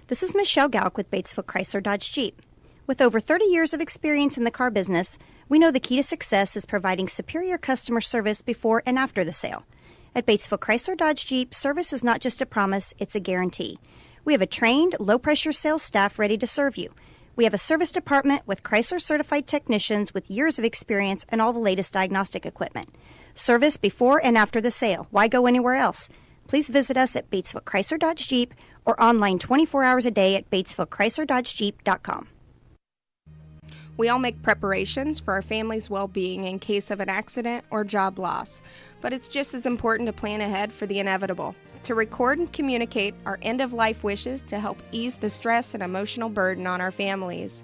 This is Michelle Galk with Batesville Chrysler Dodge Jeep. With over 30 years of experience in the car business, we know the key to success is providing superior customer service before and after the sale. At Batesville Chrysler Dodge Jeep, service is not just a promise, it's a guarantee. We have a trained, low-pressure sales staff ready to serve you. We have a service department with Chrysler-certified technicians with years of experience and all the latest diagnostic equipment. Service before and after the sale. Why go anywhere else? Please visit us at Batesville Chrysler Dodge Jeep or online 24 hours a day at BatesvilleChryslerDodgeJeep.com. We all make preparations for our family's well-being in case of an accident or job loss, but it's just as important to plan ahead for the inevitable, to record and communicate our end-of-life wishes to help ease the stress and emotional burden on our families.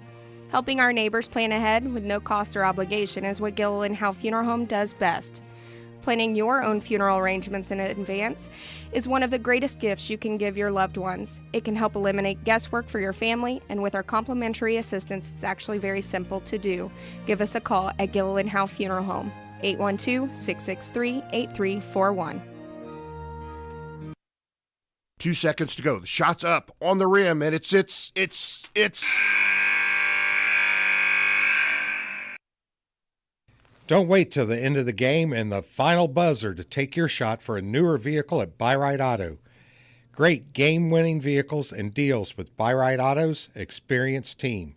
Helping our neighbors plan ahead with no cost or obligation is what Gill & Howe Funeral Home does best. Planning your own funeral arrangements in advance is one of the greatest gifts you can give your loved ones. It can help eliminate guesswork for your family, and with our complimentary assistance, it's actually very simple to do. Give us a call at Gill & Howe Funeral Home, 812-663-8341. 2 seconds to go. The shot's up on the rim, and it's. Don't wait till the end of the game and the final buzzer to take your shot for a newer vehicle at Buy-Right Auto. Great game-winning vehicles and deals with Buy-Right Auto's experienced team.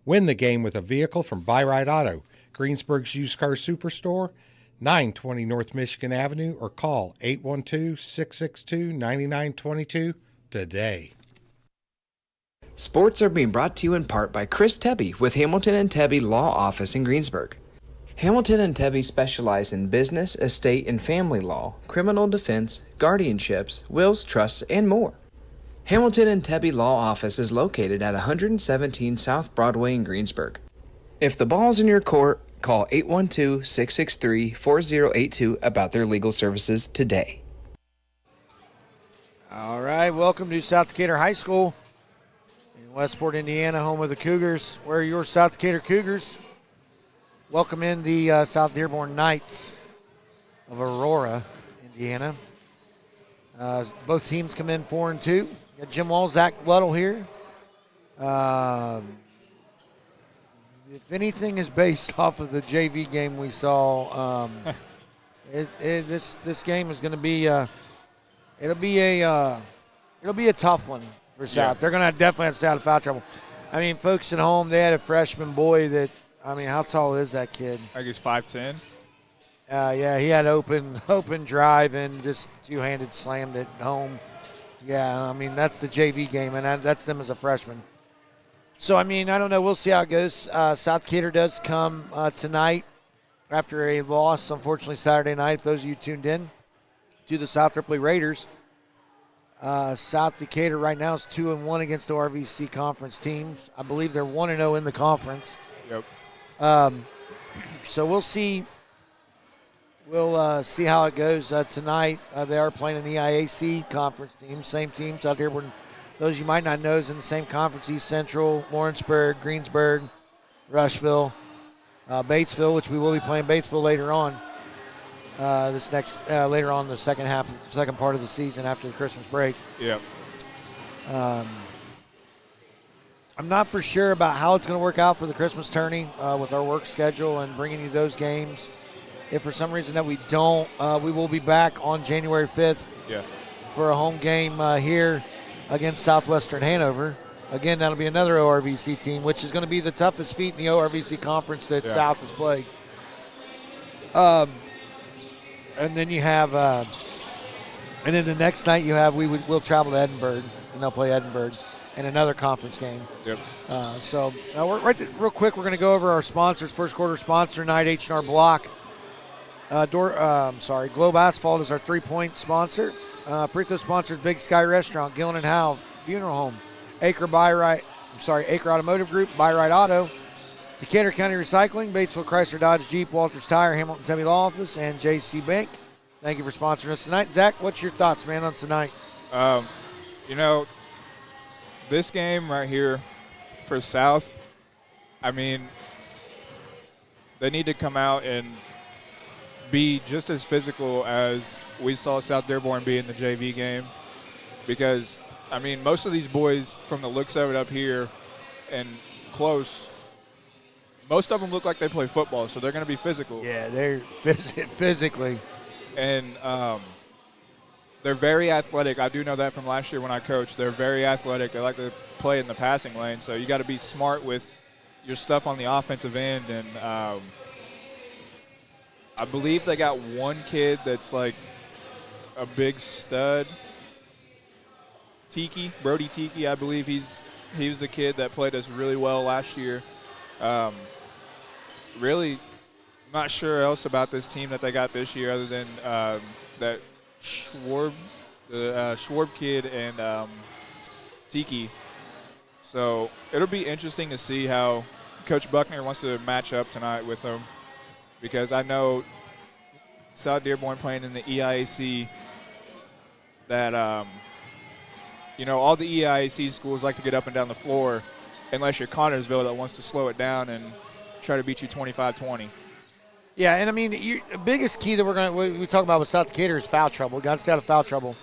Win the game with a vehicle from Buy-Right Auto, Greensburg's used car superstore, 920 North Michigan Avenue, or call 812-662-9922 today. Sports are being brought to you in part by Chris Tebby with Hamilton and Tebby Law Office in Greensburg. Hamilton and Tebby specialize in business, estate, and family law, criminal defense, guardianships, wills, trusts, and more. Hamilton and Tebby Law Office is located at 117 South Broadway in Greensburg. If the ball's in your court, call 812-663-4082 about their legal services today. All right, welcome to South Decatur High School in Westport, Indiana, home of the Cougars. Where are your South Decatur Cougars? Welcome in the South Dearborn Knights of Aurora, Indiana. Both teams come in 4-2. Got Jim Wall, Zach Weddle here. If anything is based off of the JV game we saw, this game is going to be it'll be a tough one for South. Yeah. They're going to definitely have to stay out of foul trouble. I mean, folks at home, they had a freshman boy that. I mean, how tall is that kid? I guess 5'10". Yeah, he had open drive and just two-handed slammed it home. Yeah, I mean, that's the JV game, and that's them as a freshman. So, I mean, I don't know. We'll see how it goes. South Decatur does come tonight after a loss, unfortunately, Saturday night, if those of you tuned in, to the South Ripley Raiders. South Decatur right now is 2-1 against the RVC conference teams. I believe they're 1-0 in the conference. Yep. So we'll see. We'll see how it goes tonight. They are playing an EIAC conference team, same team. South Dearborn, those you might not know, is in the same conference: East Central, Lawrenceburg, Greensburg, Rushville, Batesville, which we will be playing Batesville later on. Later on in the second part of the season after the Christmas break. Yep. I'm not for sure about how it's going to work out for the Christmas tourney with our work schedule and bringing you those games. If for some reason that we don't, we will be back on January 5th for a home game here against Southwestern Hanover. Again, that'll be another ORVC team, which is going to be the toughest feat in the ORVC conference that South has played. And then you have, and then the next night we'll travel to Edinburgh, and they'll play Edinburgh in another conference game. Yep. Real quick, we're going to go over our sponsors. First quarter sponsor night, H&R Block. Globe Asphalt is our 3-point sponsor. Free throw sponsors, Big Sky Restaurant, Gillen & Howe Funeral Home, Acre Automotive Group, Buy-Right Auto, Decatur County Recycling, Batesville Chrysler Dodge Jeep, Walters Tire, Hamilton Tebby Law Office, and JC Bank. Thank you for sponsoring us tonight. Zach, what's your thoughts, man, on tonight? This game right here for South, I mean, they need to come out and be just as physical as we saw South Dearborn be in the JV game, because I mean, most of these boys, from the looks of it up here and close, most of them look like they play football, so they're going to be physical. Yeah, they're physically. And they're very athletic. I do know that from last year when I coached. They're very athletic. They like to play in the passing lane, so you got to be smart with your stuff on the offensive end. And I believe they got one kid that's like a big stud. Brody Tiki, I believe he was a kid that played us really well last year. Really not sure else about this team that they got this year other than that Schwarb kid and Tiki. So it'll be interesting to see how Coach Buckner wants to match up tonight with them, because I know South Dearborn playing in the EIAC that all the EIAC schools like to get up and down the floor, unless you're Connorsville that wants to slow it down and try to beat you 25-20. Yeah, and I mean, the biggest key that we talk about with South Decatur is foul trouble. Got to stay out of foul trouble.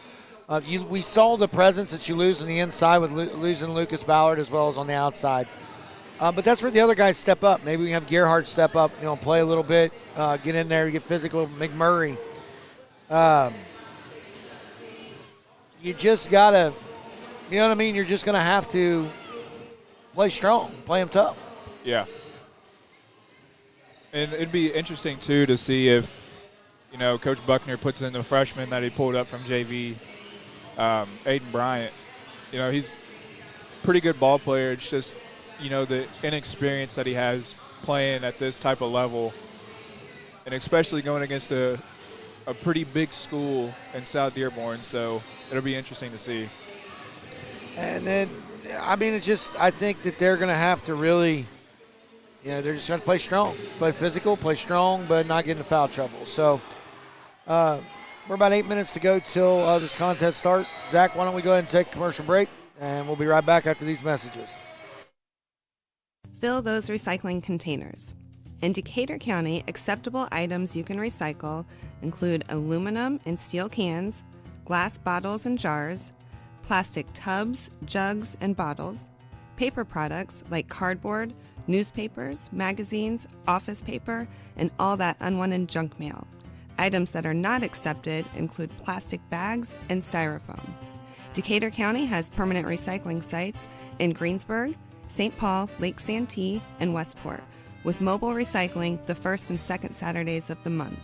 We saw the presence that you lose on the inside with losing Lucas Ballard as well as on the outside. But that's where the other guys step up. Maybe we have Gerhardt step up, play a little bit, get in there, get physical. McMurray. You just got to, you know what I mean? You're just going to have to play strong, play them tough. Yeah. And it'd be interesting, too, to see if, Coach Buckner puts in the freshman that he pulled up from JV, Aiden Bryant. He's a pretty good ball player. It's just, the inexperience that he has playing at this type of level, and especially going against a pretty big school in South Dearborn. So it'll be interesting to see. And then, I mean, I think that they're going to have to really – they're just going to play strong, play physical, play strong, but not get into foul trouble. So we're about 8 minutes to go till this contest starts. Zach, why don't we go ahead and take a commercial break, and we'll be right back after these messages. Fill those recycling containers. In Decatur County, acceptable items you can recycle include aluminum and steel cans, glass bottles and jars, plastic tubs, jugs, and bottles, paper products like cardboard, newspapers, magazines, office paper, and all that unwanted junk mail. Items that are not accepted include plastic bags and styrofoam. Decatur County has permanent recycling sites in Greensburg, St. Paul, Lake Santee, and Westport, with mobile recycling the first and second Saturdays of the month.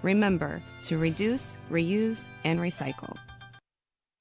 Remember to reduce, reuse, and recycle.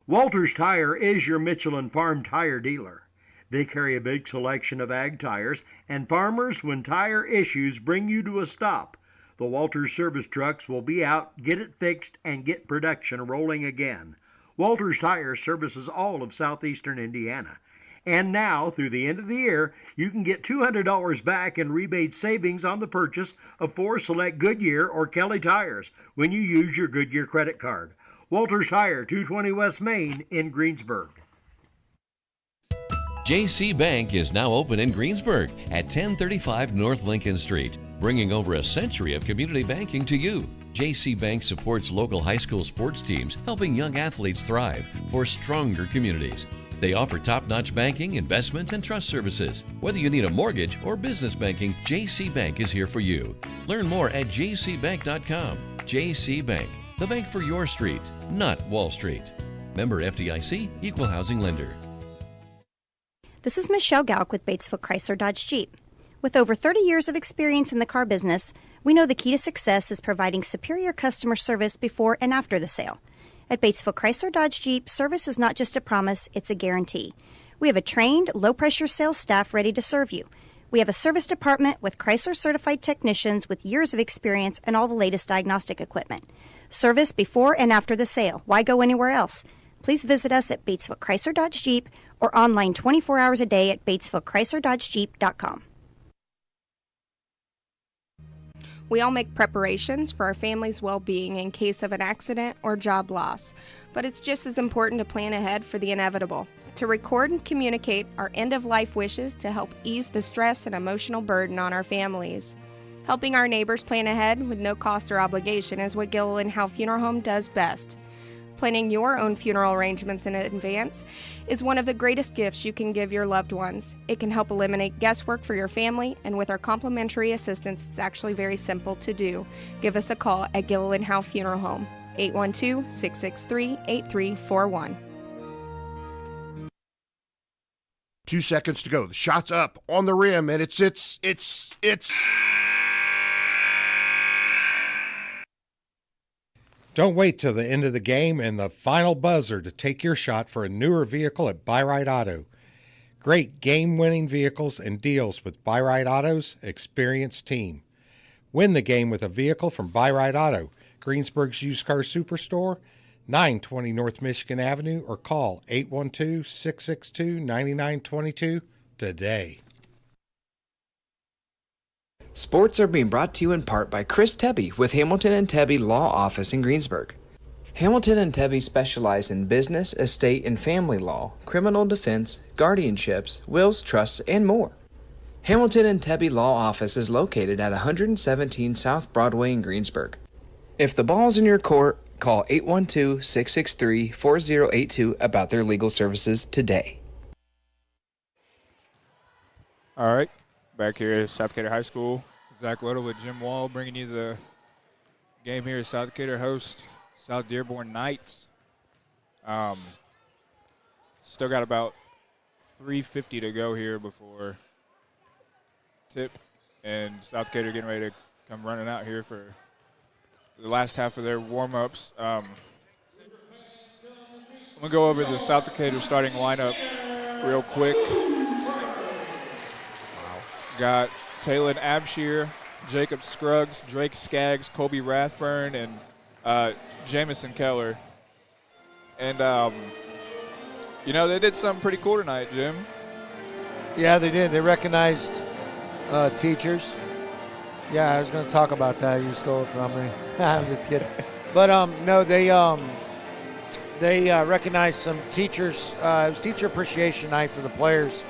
Walters Tire is your Michelin Farm tire dealer. They carry a big selection of ag tires, and farmers, when tire issues bring you to a stop, the Walters service trucks will be out, get it fixed, and get production rolling again. Walters Tire services all of southeastern Indiana. And now, through the end of the year, you can get $200 back in rebate savings on the purchase of 4 select Goodyear or Kelly tires when you use your Goodyear credit card. Walters Tire, 220 West Main in Greensburg. JC Bank is now open in Greensburg at 1035 North Lincoln Street, bringing over a century of community banking to you. JC Bank supports local high school sports teams, helping young athletes thrive for stronger communities. They offer top-notch banking, investments, and trust services. Whether you need a mortgage or business banking, JC Bank is here for you. Learn more at jcbank.com. JC Bank, the bank for your street, not Wall Street. Member FDIC, Equal Housing Lender. This is Michelle Gauck with Batesville Chrysler Dodge Jeep. With over 30 years of experience in the car business, we know the key to success is providing superior customer service before and after the sale. At Batesville Chrysler Dodge Jeep, service is not just a promise, it's a guarantee. We have a trained, low-pressure sales staff ready to serve you. We have a service department with Chrysler-certified technicians with years of experience and all the latest diagnostic equipment. Service before and after the sale. Why go anywhere else? Please visit us at Batesville Chrysler Dodge Jeep or online 24 hours a day at BatesvilleChryslerDodgeJeep.com. We all make preparations for our family's well-being in case of an accident or job loss, but it's just as important to plan ahead for the inevitable, to record and communicate our end-of-life wishes to help ease the stress and emotional burden on our families. Helping our neighbors plan ahead with no cost or obligation is what Gilliland Howe Funeral Home does best. Planning your own funeral arrangements in advance is one of the greatest gifts you can give your loved ones. It can help eliminate guesswork for your family, and with our complimentary assistance, it's actually very simple to do. Give us a call at Gilliland Howe Funeral Home, 812-663-8341. 2 seconds to go. The shot's up on the rim, and it's. Don't wait till the end of the game and the final buzzer to take your shot for a newer vehicle at Buyride Auto. Great game-winning vehicles and deals with Buyride Auto's experienced team. Win the game with a vehicle from Buyride Auto, Greensburg's used car superstore, 920 North Michigan Avenue, or call 812-662-9922 today. Sports are being brought to you in part by Chris Tebby with Hamilton and Tebby Law Office in Greensburg. Hamilton and Tebby specialize in business, estate, and family law, criminal defense, guardianships, wills, trusts, and more. Hamilton and Tebby Law Office is located at 117 South Broadway in Greensburg. If the ball's in your court, call 812-663-4082 about their legal services today. All right, back here at South Decatur High School. Zach Little with Jim Wall bringing you the game here at South Decatur host South Dearborn Knights. Still got about 3:50 to go here before tip, and South Decatur getting ready to come running out here for the last half of their warm-ups. I'm going to go over the South Decatur starting lineup real quick. Got Taylon Abshire, Jacob Scruggs, Drake Skaggs, Colby Rathburn, and Jamison Keller. And, they did something pretty cool tonight, Jim. Yeah, they did. They recognized teachers. Yeah, I was going to talk about that. You stole it from me. I'm just kidding. But, no, they recognized some teachers. It was Teacher Appreciation Night for the players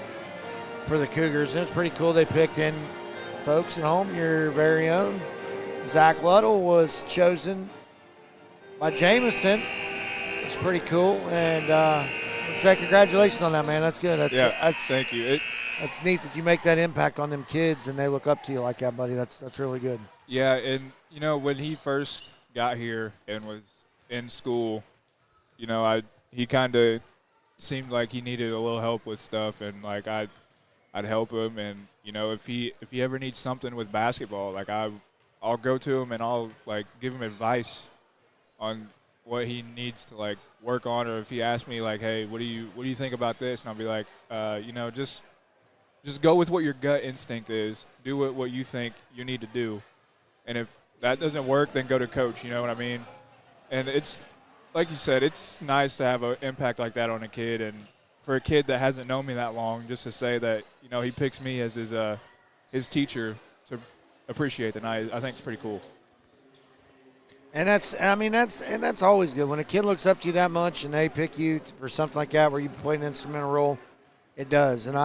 for the Cougars. And it was pretty cool. They picked in folks at home, your very own. Zach Luddle was chosen by Jamison. It's pretty cool. And say congratulations on that, man. That's good. Thank you. That's neat that you make that impact on them kids and they look up to you like that, buddy. That's really good. Yeah, and, when he first got here and was in school, he kind of seemed like he needed a little help with stuff, and, like, I'd help him. And, if he ever needs something with basketball, like, I'll go to him and I'll, like, give him advice on what he needs to, like, work on. Or if he asks me, like, hey, what do you think about this? And I'll be like, just go with what your gut instinct is. Do what you think you need to do. And if that doesn't work, then go to coach, you know what I mean? And it's, like you said, it's nice to have an impact like that on a kid. And for a kid that hasn't known me that long, just to say that, he picks me as his teacher to appreciate the night, I think it's pretty cool. And that's always good. When a kid looks up to you that much and they pick you for something like that where you play an instrumental role, it does. And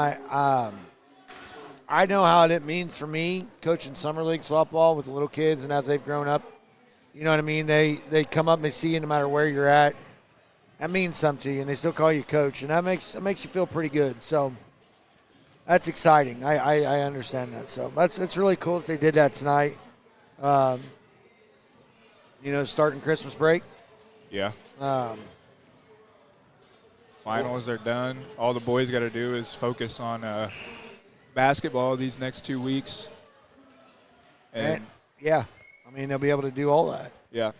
I know how it means for me coaching summer league softball with the little kids, and as they've grown up, you know what I mean? They come up and they see you no matter where you're at. That means something to you, and they still call you coach, and that makes you feel pretty good. So that's exciting. I understand that. So it's really cool that they did that tonight. Starting Christmas break. Yeah. Finals are done. All the boys got to do is focus on basketball these next 2 weeks. And yeah, they'll be able to do all that. Yeah.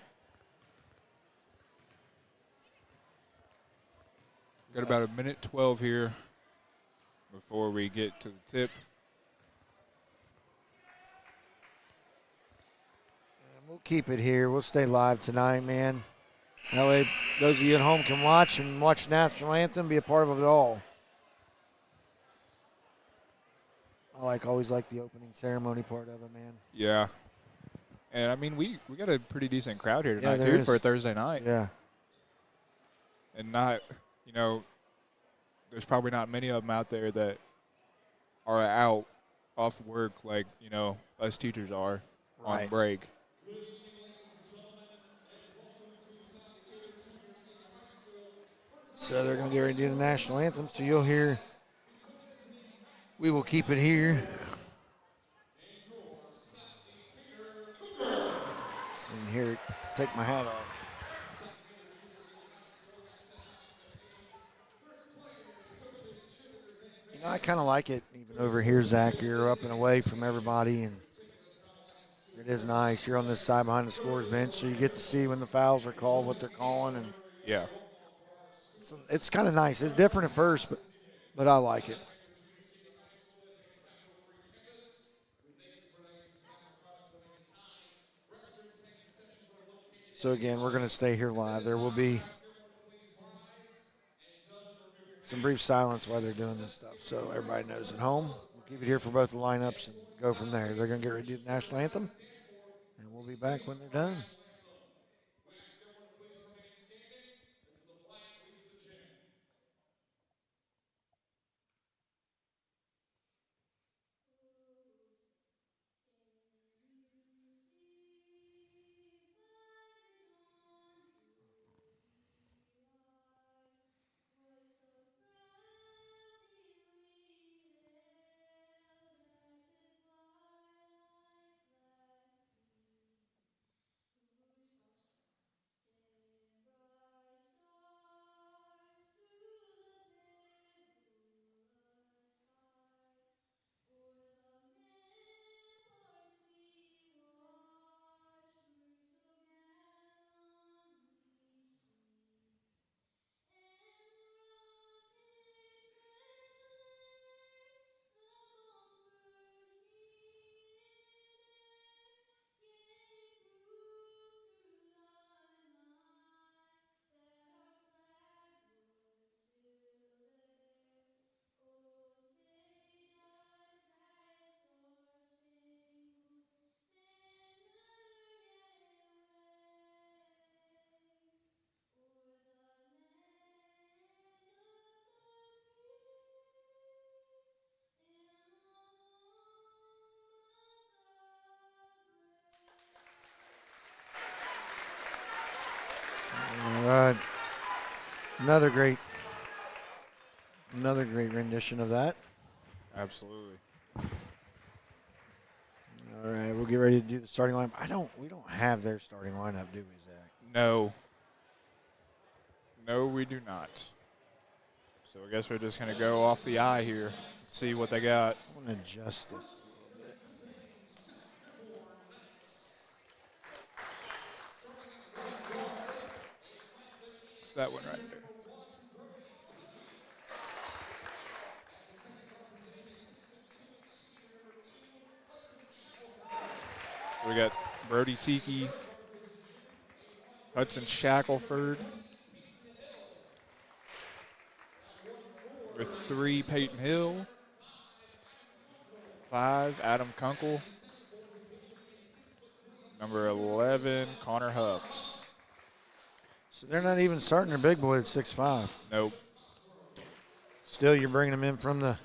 Got about a minute 12 here before we get to the tip. We'll keep it here. We'll stay live tonight, man. That way those of you at home can watch the national anthem, be a part of it all. I always like the opening ceremony part of it, man. Yeah. And, we got a pretty decent crowd here tonight, too, for a Thursday night. Yeah. And not, there's probably not many of them out there that are out off work like, us teachers are on break. So they're going to get ready to do the national anthem. So you'll hear, we will keep it here. And here, take my hat off. You know, I kind of like it even over here, Zach. You're up and away from everybody, and it is nice. You're on this side behind the scores bench, so you get to see when the fouls are called, what they're calling, and Yeah. it's kind of nice. It's different at first, but I like it. So again, we're going to stay here live. There will be some brief silence while they're doing this stuff, so everybody knows at home. We'll keep it here for both the lineups and go from there. They're going to get ready to do the national anthem, and we'll be back when they're done. All right. Another great rendition of that. Absolutely. All right, we'll get ready to do the starting lineup. We don't have their starting lineup, do we, Zach? No. No, we do not. So I guess we're just going to go off the eye here, see what they got. I want to adjust this. It's that one right there. So we got Brody Tiki, Hudson Shackelford. Number 3, Peyton Hill. 5, Adam Kunkel. Number 11, Connor Huff. So they're not even starting their big boy at 6'5". Nope. Still, you're bringing them in from the.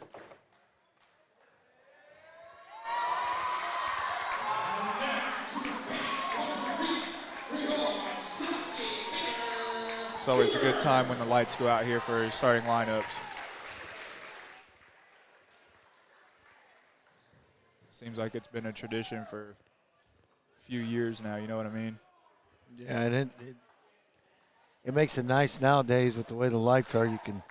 It's always a good time when the lights go out here for starting lineups. Seems like it's been a tradition for a few years now, you know what I mean? Yeah, and it makes it nice nowadays with the way the lights are. You can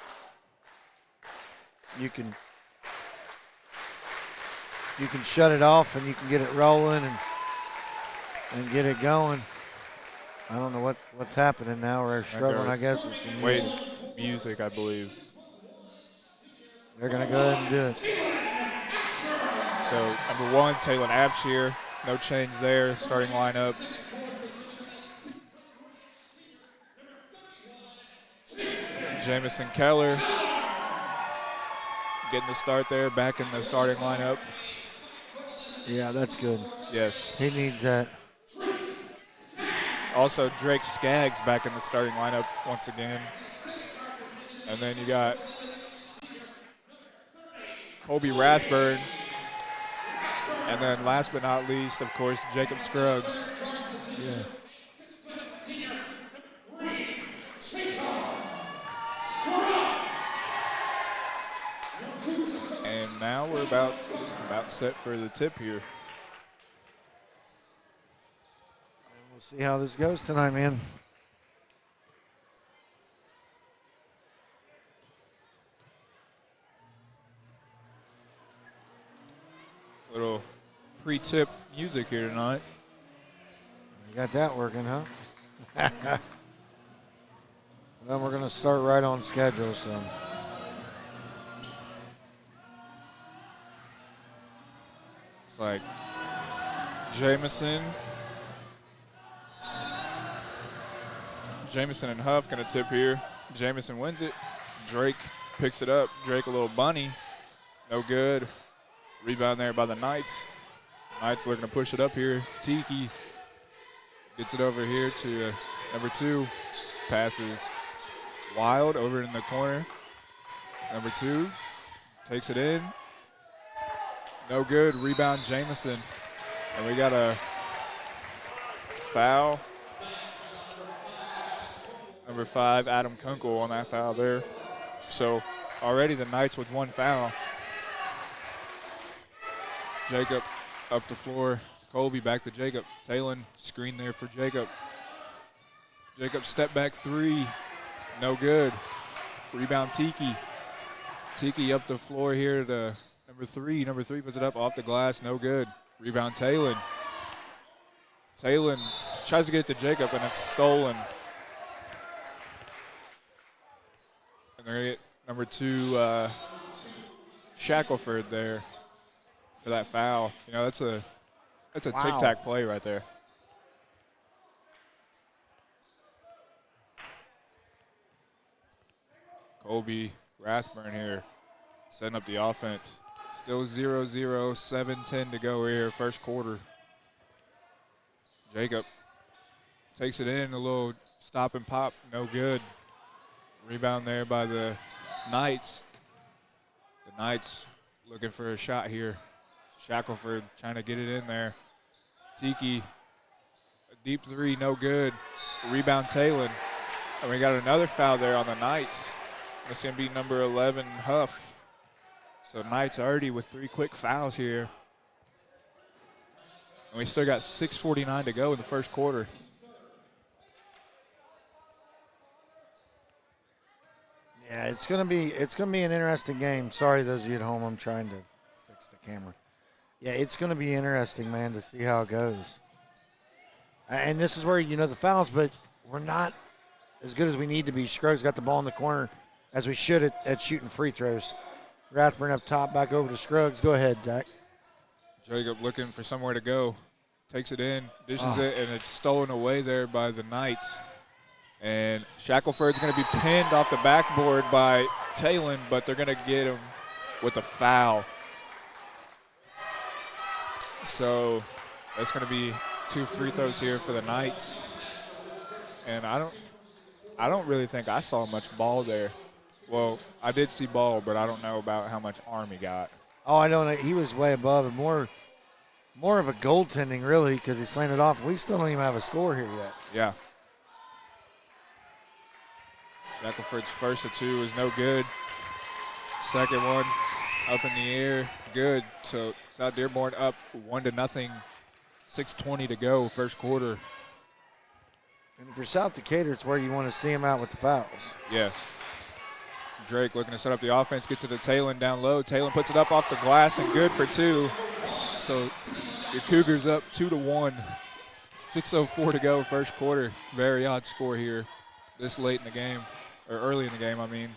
shut it off and you can get it rolling and get it going. I don't know what's happening now. We're struggling, I guess, with some music. Music, I believe. They're going to go ahead and do it. So, number 1, Taylor Abshire. No change there. Starting lineup. Jamison Keller getting the start there, back in the starting lineup. Yeah, that's good. Yes. He needs that. Also, Drake Skaggs back in the starting lineup once again. And then you got Colby Rathburn. And then last but not least, of course, Jacob Scruggs. Yeah. now we're about set for the tip here. We'll see how this goes tonight, man. Little pre-tip music here tonight. You got that working, huh? Well, we're going to start right on schedule, so. It's like Jamison and Huff going to tip here. Jamison wins it. Drake picks it up. Drake a little bunny. No good. Rebound there by the Knights. Knights looking to push it up here. Tiki gets it over here to number 2. Passes Wild over in the corner. Number 2 takes it in. No good. Rebound Jamison. And we got a foul. Number 5, Adam Kunkel on that foul there. So already the Knights with 1 foul. Jacob up the floor. Colby back to Jacob. Talon screen there for Jacob. Jacob step back 3. No good. Rebound Tiki. Tiki up the floor here to number 3. Number 3 puts it up off the glass. No good. Rebound Talon. Talon tries to get it to Jacob and it's stolen. And they're going to get number 2 Shackelford there for that foul. You know, that's a tic-tac play right there. Colby Rathburn here setting up the offense. Still 0-0, 7:10 to go here, first quarter. Jacob takes it in, a little stop and pop, no good. Rebound there by the Knights. The Knights looking for a shot here. Shackelford trying to get it in there. Tiki, a deep 3, no good. Rebound Talon. And we got another foul there on the Knights. That's going to be number 11, Huff. So Knights already with 3 quick fouls here. And we still got 6:49 to go in the first quarter. Yeah, it's gonna be an interesting game. Sorry, those of you at home, I'm trying to fix the camera. Yeah, it's gonna be interesting, man, to see how it goes. And this is where the fouls, but we're not as good as we need to be. Scruggs got the ball in the corner as we should at shooting free throws. Rathburn up top, back over to Scruggs. Go ahead, Zach. Jacob looking for somewhere to go. Takes it in, dishes it, and it's stolen away there by the Knights. And Shackelford's going to be pinned off the backboard by Talon, but they're going to get him with a foul. So that's going to be 2 free throws here for the Knights. And I don't really think I saw much ball there. Well, I did see ball, but I don't know about how much arm he got. Oh, I don't know. He was way above and more of a goaltending, really, because he slammed it off. We still don't even have a score here yet. Yeah. Shackelford's first of 2 is no good. Second one up in the air, good. So South Dearborn up 1-0. 6:20 to go, first quarter. And if you're South Decatur, it's where you want to see him out with the fouls. Yes. Drake looking to set up the offense, gets it to Talon down low. Talon puts it up off the glass and good for 2. So your Cougars up 2-1. 6:04 to go, first quarter. Very odd score here this late in the game, or early in the game, I mean.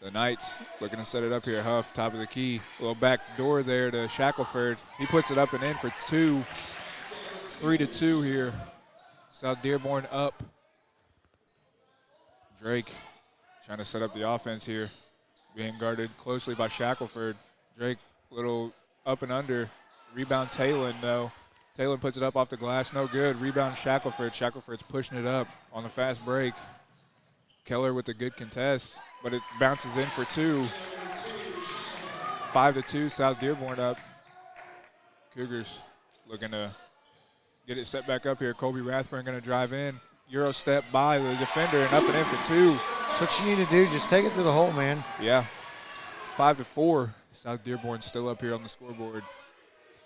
The Knights looking to set it up here. Huff, top of the key. A little back door there to Shackelford. He puts it up and in for 2. 3-2 here. South Dearborn up. Drake trying to set up the offense here. Being guarded closely by Shackelford. Drake, little up and under. Rebound Talon, though. Talon puts it up off the glass. No good. Rebound Shackelford. Shackelford's pushing it up on the fast break. Keller with a good contest, but it bounces in for 2. 5-2, South Dearborn up. Cougars looking to get it set back up here. Colby Rathburn going to drive in. Euro step by the defender and up and in for 2. That's what you need to do. Just take it to the hole, man. Yeah. 5-4. South Dearborn still up here on the scoreboard.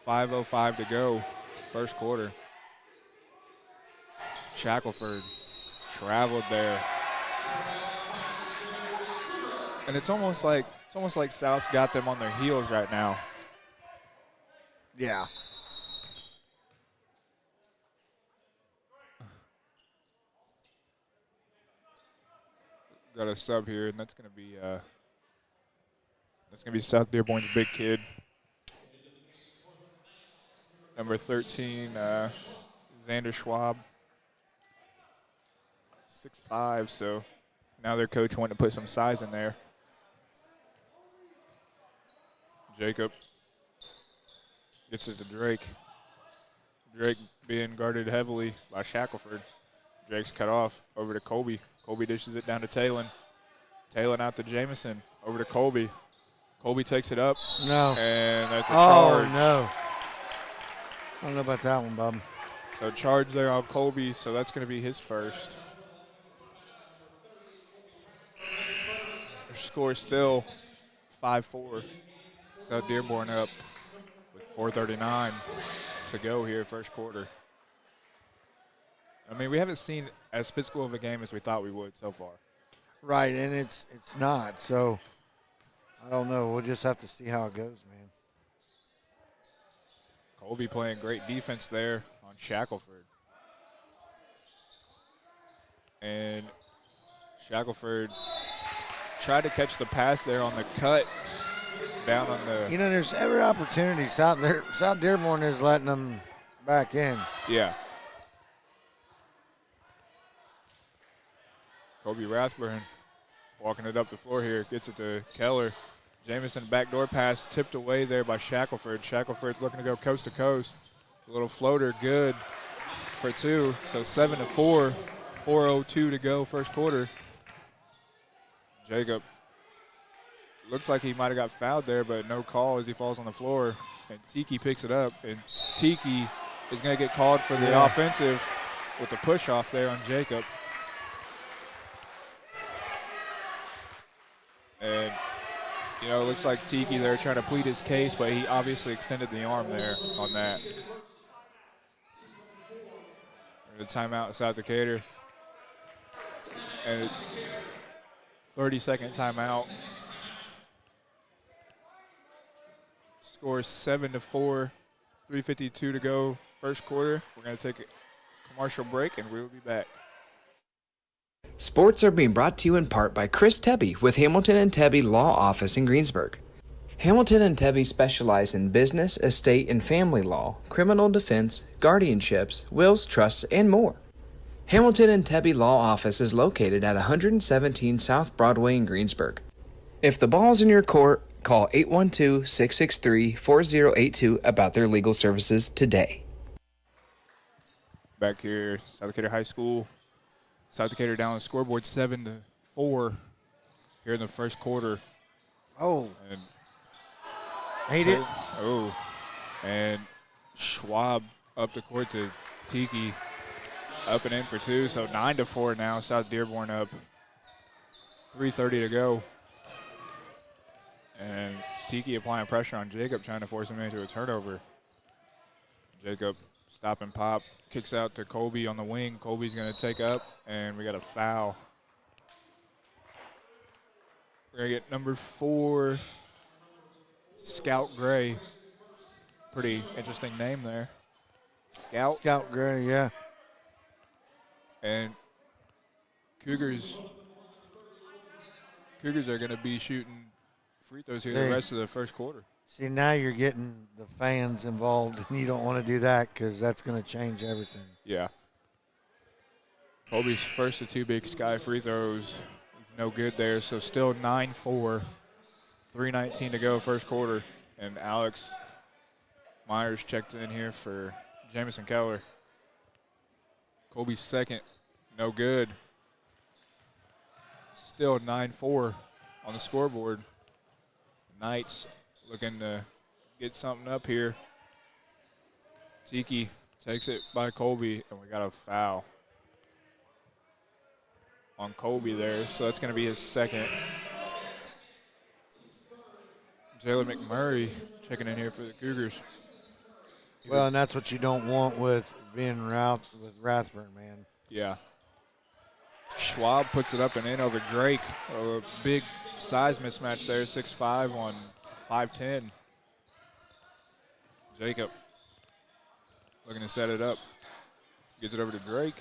5:05 to go, first quarter. Shackelford traveled there. And it's almost like South's got them on their heels right now. Yeah. Got a sub here, and that's gonna be South Dearborn's big kid, number 13, Xander Schwab, 6'5". So now their coach wanted to put some size in there. Jacob gets it to Drake. Drake being guarded heavily by Shackelford. Drake's cut off over to Colby. Colby dishes it down to Talon. Talon out to Jamison. Over to Colby. Colby takes it up. No. And that's a charge. Oh, no. I don't know about that one, Bob. So charge there on Colby, so that's going to be his first. Their score is still 5-4. South Dearborn up with 4:39 to go here, first quarter. I mean, we haven't seen as physical of a game as we thought we would so far. Right, and it's not. So, I don't know. We'll just have to see how it goes, man. Colby playing great defense there on Shackelford. And Shackelford tried to catch the pass there on the cut down on the... You know, there's every opportunity. South Dearborn is letting them back in. Yeah. Kobe Rathburn walking it up the floor here, gets it to Keller. Jamison backdoor pass tipped away there by Shackelford. Shackelford's looking to go coast to coast. A little floater, good for two. So 7-4, 4:02 to go, first quarter. Jacob looks like he might have got fouled there, but no call as he falls on the floor. And Tiki picks it up, and Tiki is going to get called for the offensive with the push off there on Jacob. And, you know, it looks like Tiki there trying to plead his case, but he obviously extended the arm there on that. And a timeout, South Decatur. And 30-second timeout. Score 7-4, 3:52 to go, first quarter. We're going to take a commercial break, and we will be back. Sports are being brought to you in part by Chris Tebby with Hamilton and Tebby Law Office in Greensburg. Hamilton and Tebby specialize in business, estate, and family law, criminal defense, guardianships, wills, trusts, and more. Hamilton and Tebby Law Office is located at 117 South Broadway in Greensburg. If the ball's in your court, call 812-663-4082 about their legal services today. Back here, South Decatur High School. South Decatur down on the scoreboard 7-4 here in the first quarter. Oh. And hate it. Oh. And Schwab up the court to Tiki. Up and in for two. So 9-4 now. South Dearborn up. 3:30 to go. And Tiki applying pressure on Jacob, trying to force him into a turnover. Jacob stop and pop. Kicks out to Colby on the wing. Colby's going to take up, and we got a foul. We're going to get number 4, Scout Gray. Pretty interesting name there. Scout Gray, yeah. And Cougars are going to be shooting free throws here the rest of the first quarter. See, now you're getting the fans involved, and you don't want to do that because that's going to change everything. Yeah. Colby's first of 2 Big Sky free throws is no good there, so still 9-4, 3:19 to go, first quarter. And Alex Myers checked in here for Jamison Keller. Colby's second, no good. Still 9-4 on the scoreboard. Knights looking to get something up here. Tiki takes it by Colby, and we got a foul on Colby there. So that's going to be his second. Jalen McMurray checking in here for the Cougars. Well, and that's what you don't want with being with Rathburn, man. Yeah. Schwab puts it up and in over Drake. A big size mismatch there, 6'5" on 5'10". Jacob looking to set it up. Gets it over to Drake.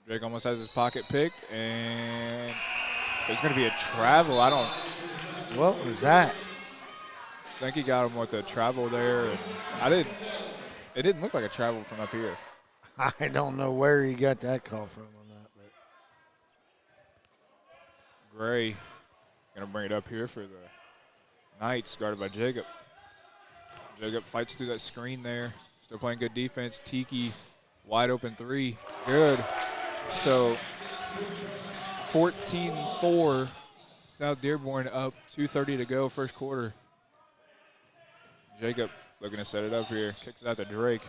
Drake almost has his pocket picked, and there's going to be a travel. What was that? I think he got him with a travel there. And it didn't look like a travel from up here. I don't know where he got that call from on that. But Gray going to bring it up here for the Knights, guarded by Jacob. Jacob fights through that screen there. Still playing good defense. Tiki, wide open three. Good. So 14-4. South Dearborn up, 2:30 to go, first quarter. Jacob looking to set it up here. Kicks it out to Drake.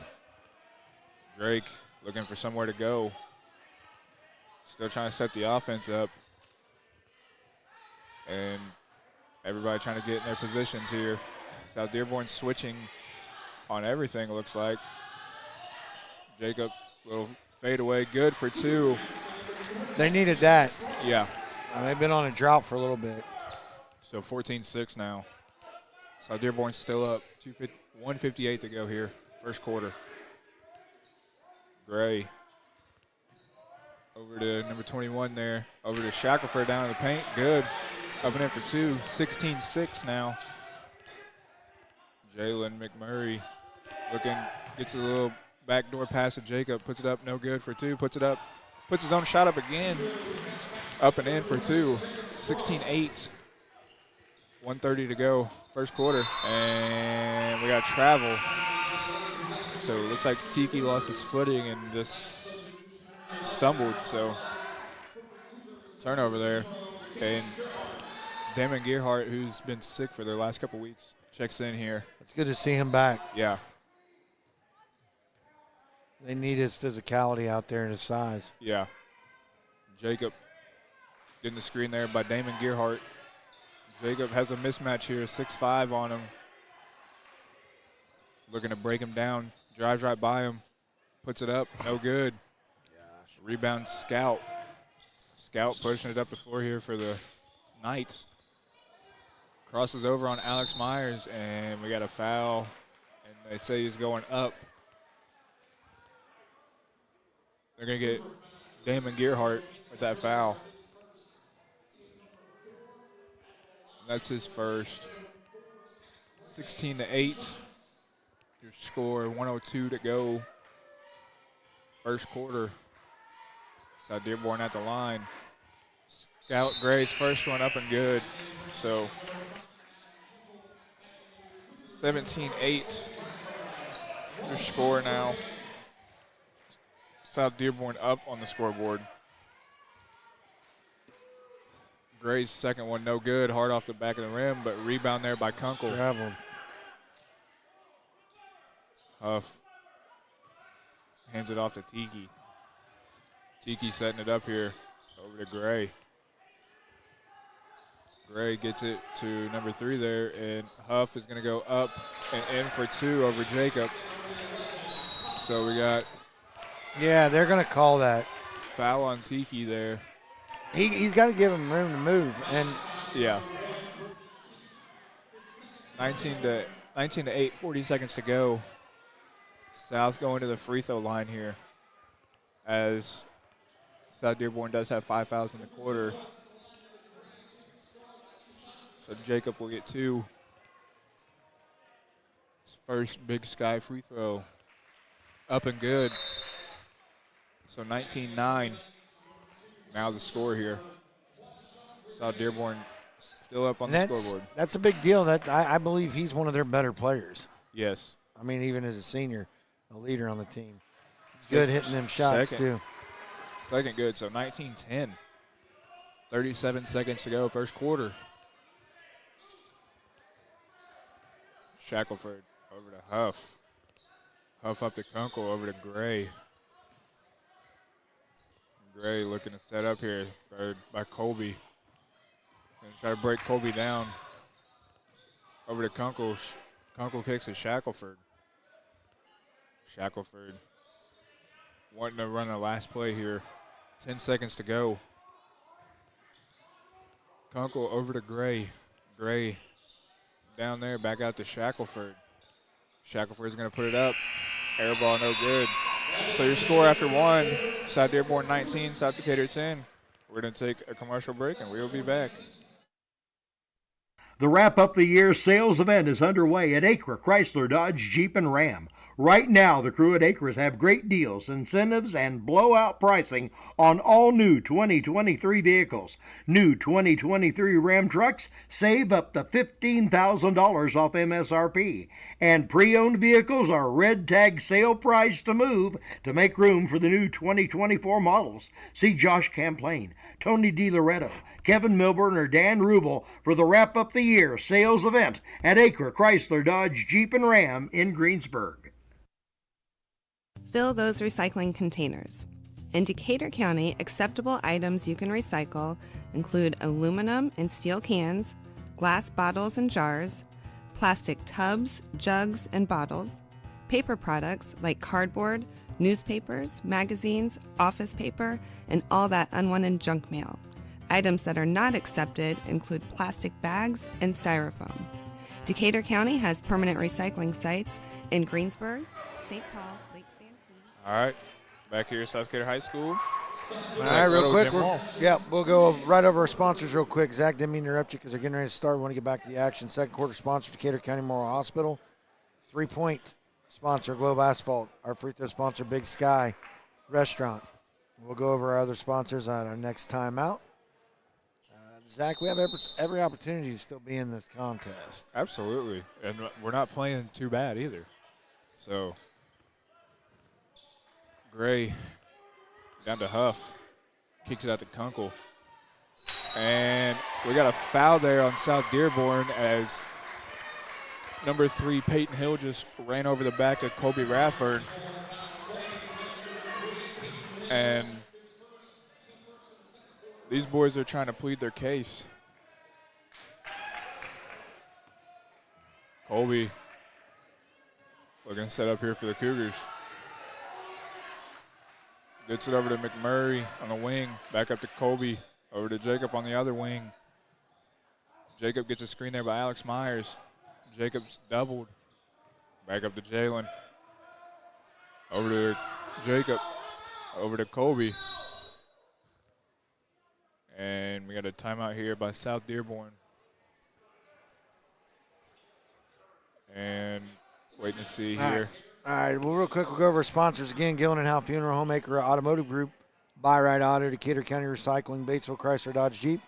Drake looking for somewhere to go. Still trying to set the offense up. And everybody trying to get in their positions here. South Dearborn switching on everything, it looks like. Jacob, little fade away, good for two. they needed that. Yeah. They've been on a drought for a little bit. So 14-6 now. South Dearborn's still up. 1:58 to go here, first quarter. Gray over to number 21 there. Over to Shackelford down in the paint. Good. Up and in for two. 16-6 now. Jalen McMurray looking, gets a little backdoor pass to Jacob. Puts it up, no good for two. Puts it up. Puts his own shot up again. Up and in for two. 16-8. 1:30 to go, first quarter. And we got travel. So it looks like Tiki lost his footing and just stumbled. So turnover there. And Damon Gearhart, who's been sick for their last couple weeks, checks in here. It's good to see him back. Yeah. They need his physicality out there and his size. Yeah. Jacob getting the screen there by Damon Gearhart. Jacob has a mismatch here, 6'5" on him. Looking to break him down. Drives right by him. Puts it up. No good. Gosh. Rebound Scout. Scout pushing it up the floor here for the Knights. Crosses over on Alex Myers, and we got a foul. And they say he's going up. They're going to get Damon Gearhart with that foul. That's his first. 16-8. Your score, 1:02 to go. First quarter. South Dearborn at the line. Scout Gray's first one up and good. So 17-8. Your score now. South Dearborn up on the scoreboard. Gray's second one no good, hard off the back of the rim, but rebound there by Kunkel. Traveled. Huff hands it off to Tiki. Tiki setting it up here over to Gray. Gray gets it to number 3 there, and Huff is going to go up and in for two over Jacob. So we got. Yeah, they're going to call that. Foul on Tiki there. He's got to give him room to move. And yeah. 19-8, 40 seconds to go. South going to the free throw line here, as South Dearborn does have 5 fouls in the quarter. So Jacob will get 2. His first Big Sky free throw. Up and good. So 19-9. Now the score here. South Dearborn still up on the scoreboard. That's a big deal. That I believe he's one of their better players. Yes. I mean, even as a senior, a leader on the team. It's good hitting them shots, too. Second good, so 19-10. 37 seconds to go, first quarter. Shackelford over to Huff. Huff up to Kunkel, over to Gray. Gray looking to set up here, guarded by Colby. Gonna try to break Colby down. Over to Kunkel. Kunkel kicks to Shackelford. Shackelford wanting to run the last play here. 10 seconds to go. Kunkel over to Gray. Gray down there, back out to Shackelford. Shackelford's going to put it up. Air ball, no good. So your score after one, South Dearborn 19, South Decatur 10. We're going to take a commercial break, and we will be back. The wrap-up the year sales event is underway at Acre Chrysler Dodge Jeep and Ram. Right now, the crew at Acres have great deals, incentives, and blowout pricing on all new 2023 vehicles. New 2023 Ram trucks save up to $15,000 off MSRP. And pre-owned vehicles are red tag sale price to move to make room for the new 2024 models. See Josh Camplain, Tony DiLoretto, Kevin Milburn, or Dan Rubel for the wrap-up the year sales event at Acre Chrysler Dodge Jeep and Ram in Greensburg. Fill those recycling containers. In Decatur County, acceptable items you can recycle include aluminum and steel cans, glass bottles and jars, plastic tubs, jugs, and bottles, paper products like cardboard, newspapers, magazines, office paper, and all that unwanted junk mail. Items that are not accepted include plastic bags and styrofoam. Decatur County has permanent recycling sites in Greensburg, St. Paul, Lake Santee. All right, back here at South Decatur High School. All right, real quick. We'll go right over our sponsors real quick. Zach, didn't mean to interrupt you because they're getting ready to start. We want to get back to the action. Second quarter sponsor, Decatur County Memorial Hospital. 3-point sponsor, Globe Asphalt. Our free throw sponsor, Big Sky Restaurant. We'll go over our other sponsors on our next time out. Zach, we have every opportunity to still be in this contest. Absolutely, and we're not playing too bad either. So, Gray down to Huff, kicks it out to Kunkel. And we got a foul there on South Dearborn as number 3 Peyton Hill just ran over the back of Colby Rathburn. And these boys are trying to plead their case. Colby looking to set up here for the Cougars. Gets it over to McMurray on the wing. Back up to Colby. Over to Jacob on the other wing. Jacob gets a screen there by Alex Myers. Jacob's doubled. Back up to Jalen. Over to Jacob. Over to Colby. And we got a timeout here by South Dearborn. And waiting to see here. All right, well, real quick, we'll go over our sponsors again. Gillen and Howe Funeral, Homemaker Automotive Group, Buy Right Auto, Decatur County Recycling, Batesville Chrysler Dodge Jeep,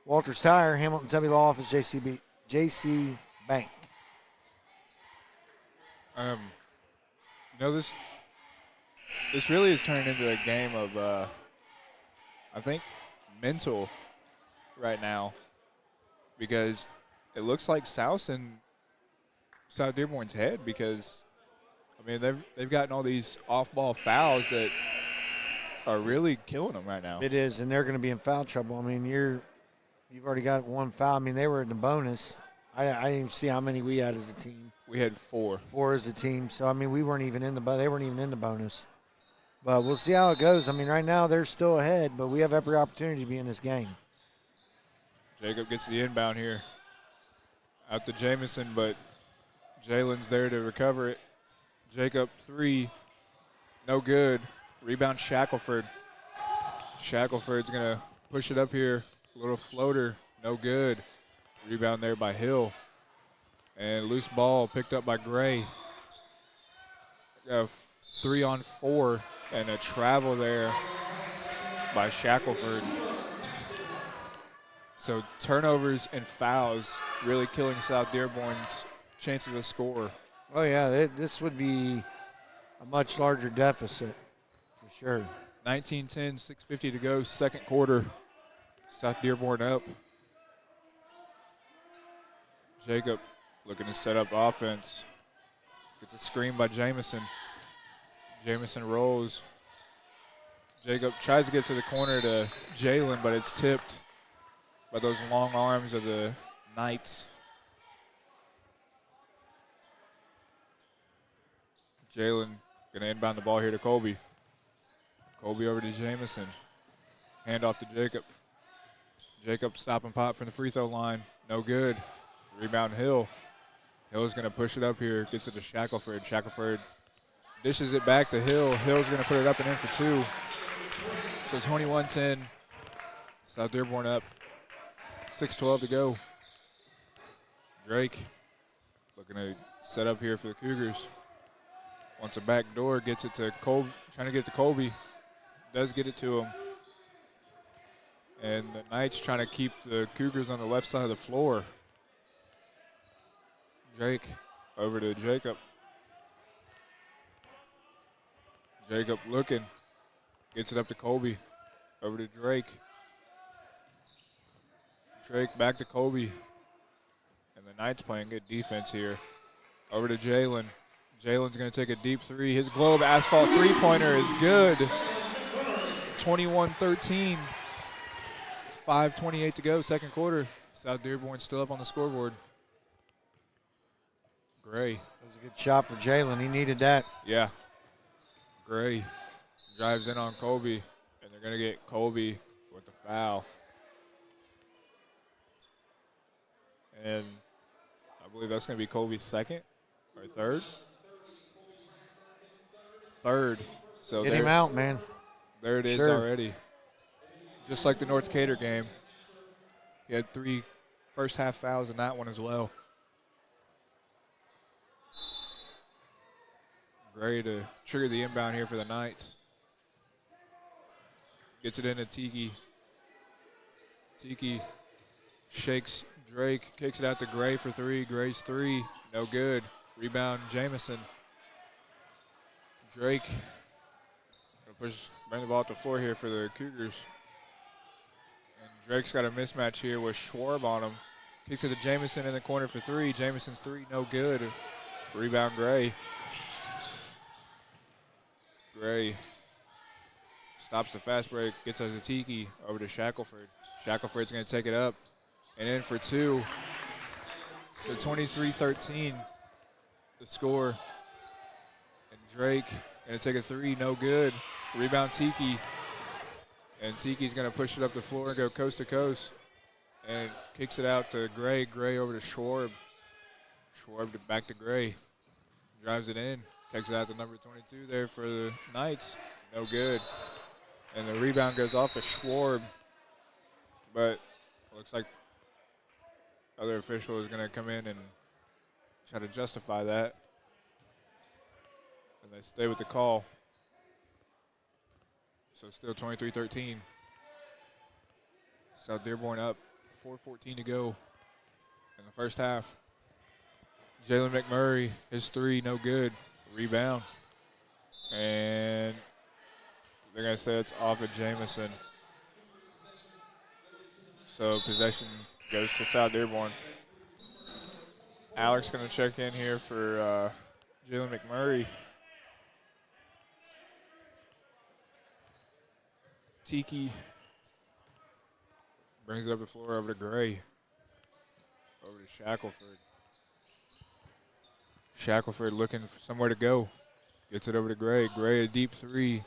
Walters Tire, Hamilton Tubby Law Office, JC Bank. This really is turning into a game of, I think, mental right now, because it looks like South Dearborn's head, because I mean they've gotten all these off-ball fouls that are really killing them right now. It is, and they're going to be in foul trouble. I mean, you've already got one foul. I mean, they were in the bonus. I didn't even see how many we had as a team. We had 4. 4 as a team. So I mean, they weren't even in the bonus. But we'll see how it goes. I mean, right now they're still ahead, but we have every opportunity to be in this game. Jacob gets the inbound here. Out to Jamison, but Jalen's there to recover it. Jacob 3, no good. Rebound Shackelford. Shackelford's going to push it up here. A little floater, no good. Rebound there by Hill. And loose ball picked up by Gray. 3-on-4 and a travel there by Shackelford. So turnovers and fouls really killing South Dearborn's chances of score. Oh, yeah, this would be a much larger deficit for sure. 19-10, 6:50 to go, second quarter. South Dearborn up. Jacob looking to set up offense. Gets a screen by Jamison. Jamison rolls. Jacob tries to get to the corner to Jalen, but it's tipped by those long arms of the Knights. Jalen going to inbound the ball here to Colby. Colby over to Jamison. Hand off to Jacob. Jacob stop and pop from the free throw line. No good. Rebound Hill. Hill's going to push it up here. Gets it to Shackelford. Shackelford dishes it back to Hill. Hill's going to put it up and in for two. So 21-10. South Dearborn up. 6:12 to go. Drake looking to set up here for the Cougars. Wants a back door. Gets it to Colby. Trying to get it to Colby. Does get it to him. And the Knights trying to keep the Cougars on the left side of the floor. Drake over to Jacob. Jacob looking. Gets it up to Colby. Over to Drake. Drake back to Colby. And the Knights playing good defense here. Over to Jalen. Jalen's going to take a deep three. His Globe Asphalt three-pointer is good. 21-13. 5:28 to go, second quarter. South Dearborn still up on the scoreboard. Gray. That was a good shot for Jalen. He needed that. Yeah. Gray drives in on Colby, and they're going to get Colby with the foul. And I believe that's going to be Colby's second or third. Third. So get him out, man. There it is already. Just like the North Decatur game. He had 3 first half fouls in that one as well. Gray to trigger the inbound here for the Knights. Gets it into Tiki. Tiki shakes Drake, kicks it out to Gray for three. Gray's three, no good. Rebound Jamison. Drake gonna bring the ball up the floor here for the Cougars. Drake's got a mismatch here with Schwarb on him. Kicks it to Jamison in the corner for three. Jamison's three, no good. Rebound Gray. Gray stops the fast break, gets us to Tiki, over to Shackelford. Shackelford's going to take it up and in for two. So 23-13 the score. And Drake going to take a three, no good. Rebound Tiki. And Tiki's going to push it up the floor and go coast to coast. And kicks it out to Gray. Gray over to Schwarb. Schwarb back to Gray. Drives it in. Kicks it out to number 22 there for the Knights. No good. And the rebound goes off of Schwarb. But it looks like other official is going to come in and try to justify that. And they stay with the call. So still 23-13. South Dearborn up, 4:14 to go in the first half. Jalen McMurray, his three, no good. Rebound. And they're going to say it's off of Jamison. So possession goes to South Dearborn. Alex going to check in here for Jalen McMurray. Tiki brings it up the floor over to Gray. Over to Shackelford. Shackelford looking for somewhere to go. Gets it over to Gray. Gray a deep three.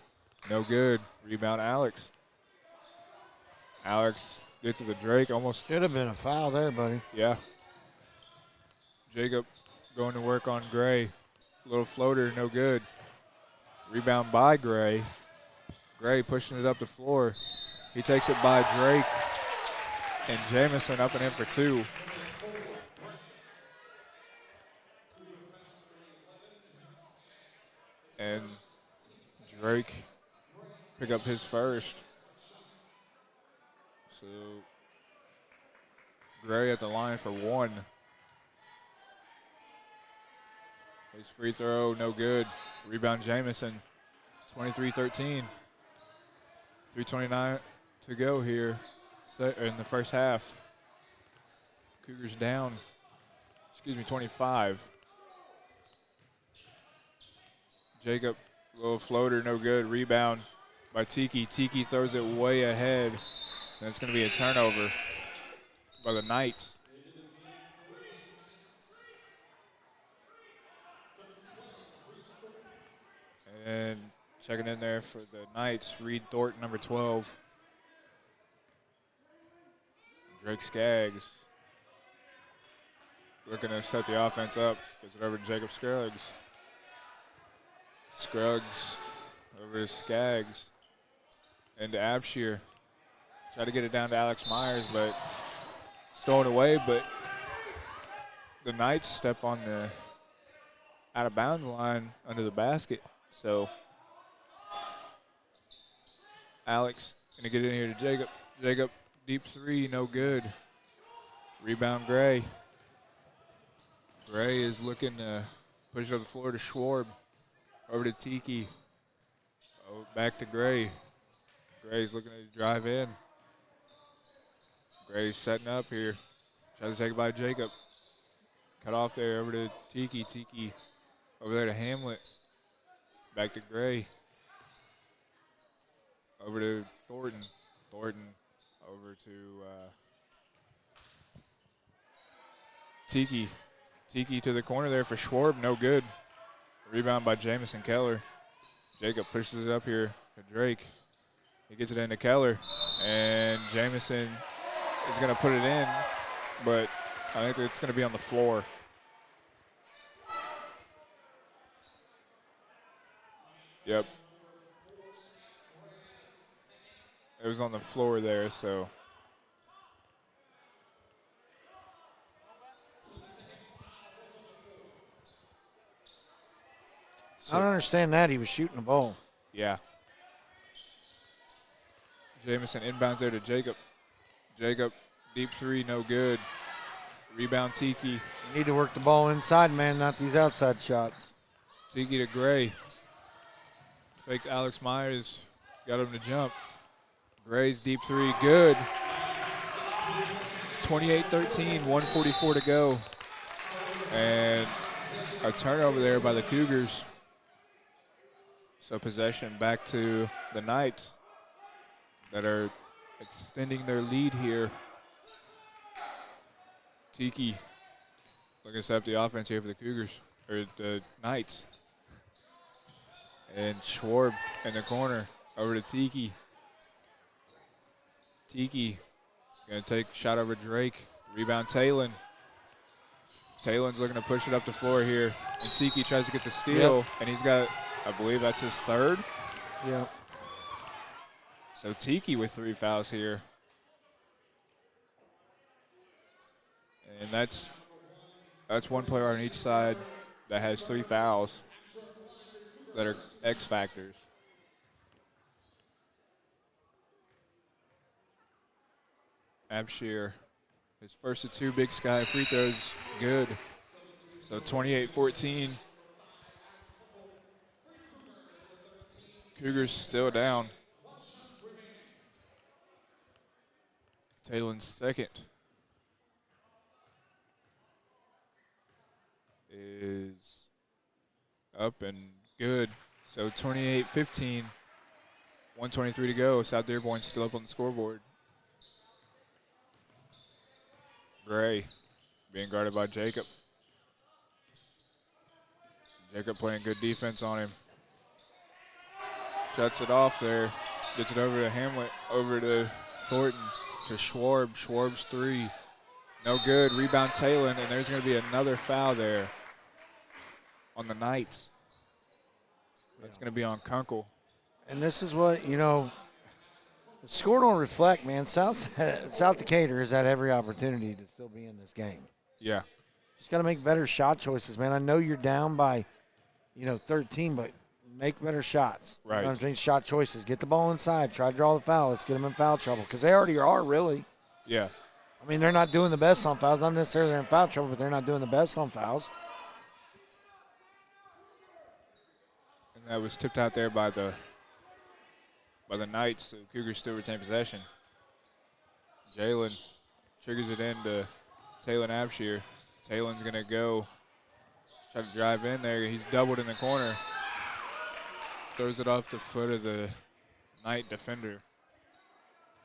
No good. Rebound Alex. Alex gets to the Drake. Almost should have been a foul there, buddy. Yeah. Jacob going to work on Gray. Little floater, no good. Rebound by Gray. Gray pushing it up the floor. He takes it by Drake. And Jamison up and in for two. And Drake pick up his first. So Gray at the line for one. His free throw, no good. Rebound Jamison, 23-13. 3:29 to go here in the first half. Cougars down, 25. Jacob, little floater, no good. Rebound by Tiki. Tiki throws it way ahead. And it's going to be a turnover by the Knights. And checking in there for the Knights, Reed Thornton, number 12. Drake Skaggs looking to set the offense up. Gets it over to Jacob Scruggs. Scruggs over to Skaggs. Into Abshire. Try to get it down to Alex Myers, but stolen away. But the Knights step on the out of bounds line under the basket. So Alex gonna get in here to Jacob. Jacob, deep three, no good. Rebound Gray. Gray is looking to push it up the floor to Schwarb. Over to Tiki. Oh, back to Gray. Gray's looking to drive in. Gray's setting up here. Tries to take it by Jacob. Cut off there over to Tiki. Tiki over there to Hamlet. Back to Gray. Over to Thornton. Thornton over to Tiki. Tiki to the corner there for Schwarb. No good. Rebound by Jamison Keller. Jacob pushes it up here to Drake. He gets it into Keller. And Jamison is going to put it in, but I think it's going to be on the floor. Yep. It was on the floor there, so. I don't understand that. He was shooting the ball. Yeah. Jamison inbounds there to Jacob. Jacob, deep three, no good. Rebound Tiki. You need to work the ball inside, man, not these outside shots. Tiki to Gray. Fakes Alex Myers. Got him to jump. Gray's deep three, good. 28-13, 1:44 to go. And a turnover there by the Cougars. So possession back to the Knights that are extending their lead here. Tiki looking to set up the offense here for the Cougars, or the Knights. And Schwarb in the corner over to Tiki. Tiki gonna take a shot over Drake. Rebound Talon. Talon's looking to push it up the floor here. And Tiki tries to get the steal, and he's got, I believe that's his third. Yep. So Tiki with 3 fouls here. And that's one player on each side that has 3 fouls that are X factors. Abshire, his first of 2 Big Sky free throws, good. So 28-14. Cougars still down. Talon's second is up and good. So 28-15, 1:23 to go. South Dearborn still up on the scoreboard. Gray being guarded by Jacob. Jacob playing good defense on him. Shuts it off there. Gets it over to Hamlet, over to Thornton, to Schwarb. Schwarb's three. No good. Rebound Talon, and there's going to be another foul there on the Knights. That's going to be on Kunkel. And this is what, the score don't reflect, man. South Decatur has had every opportunity to still be in this game. Yeah. Just got to make better shot choices, man. I know you're down by, 13, but make better shots. Right. You know what I'm saying? Shot choices. Get the ball inside. Try to draw the foul. Let's get them in foul trouble because they already are, really. Yeah. I mean, they're not doing the best on fouls. Not necessarily they're in foul trouble, but they're not doing the best on fouls. And that was tipped out there by the Knights. So Cougars still retain possession. Jalen triggers it into Talon Abshire. Talon's going to go try to drive in there. He's doubled in the corner. Throws it off the foot of the Knight defender.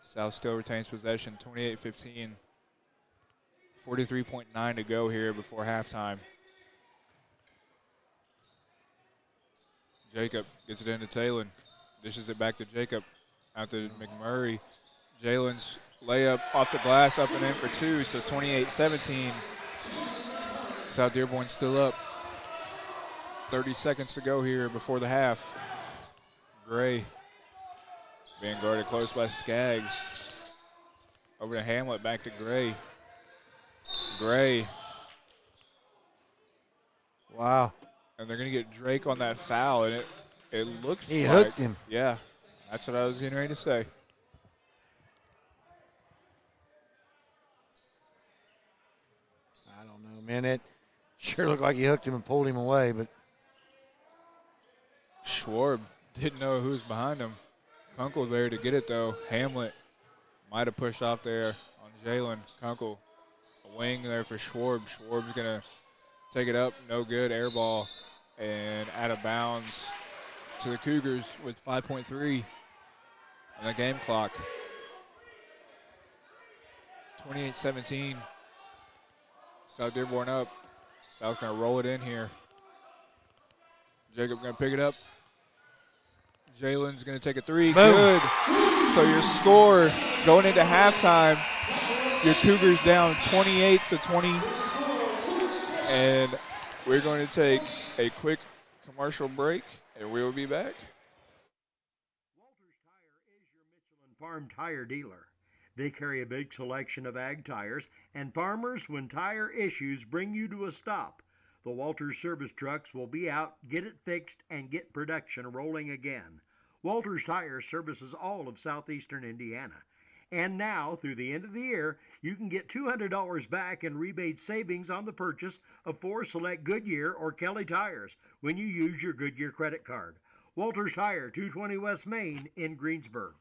South still retains possession, 28-15. 43.9 to go here before halftime. Jacob gets it into Talon. Dishes it back to Jacob. Out to McMurray. Jalen's layup off the glass, up and in for two, so 28-17. South Dearborn still up. 30 seconds to go here before the half. Gray being guarded close by Skaggs. Over to Hamlet, back to Gray. Gray. Wow. And they're going to get Drake on that foul, and it looks He like, hooked him. Yeah, that's what I was getting ready to say. I don't know, man. It sure looked like he hooked him and pulled him away, but Schwarb didn't know who was behind him. Kunkel there to get it, though. Hamlet might have pushed off there on Jalen. Kunkel, a wing there for Schwarb. Schwarb's going to take it up. No good. Air ball. And out of bounds to the Cougars with 5.3 on the game clock. 28-17. South Dearborn up. South's going to roll it in here. Jacob going to pick it up. Jalen's going to take a three. Boom. Good. So your score going into halftime, your Cougars down 28-20. And we're going to take a quick commercial break, and we will be back. Walters Tire is your Michelin Farm tire dealer. They carry a big selection of ag tires, and farmers, when tire issues bring you to a stop, the Walters service trucks will be out, get it fixed, and get production rolling again. Walters Tire services all of southeastern Indiana. And now, through the end of the year, you can get $200 back in rebate savings on the purchase of 4 select Goodyear or Kelly tires when you use your Goodyear credit card. Walters Tire, 220 West Main in Greensburg.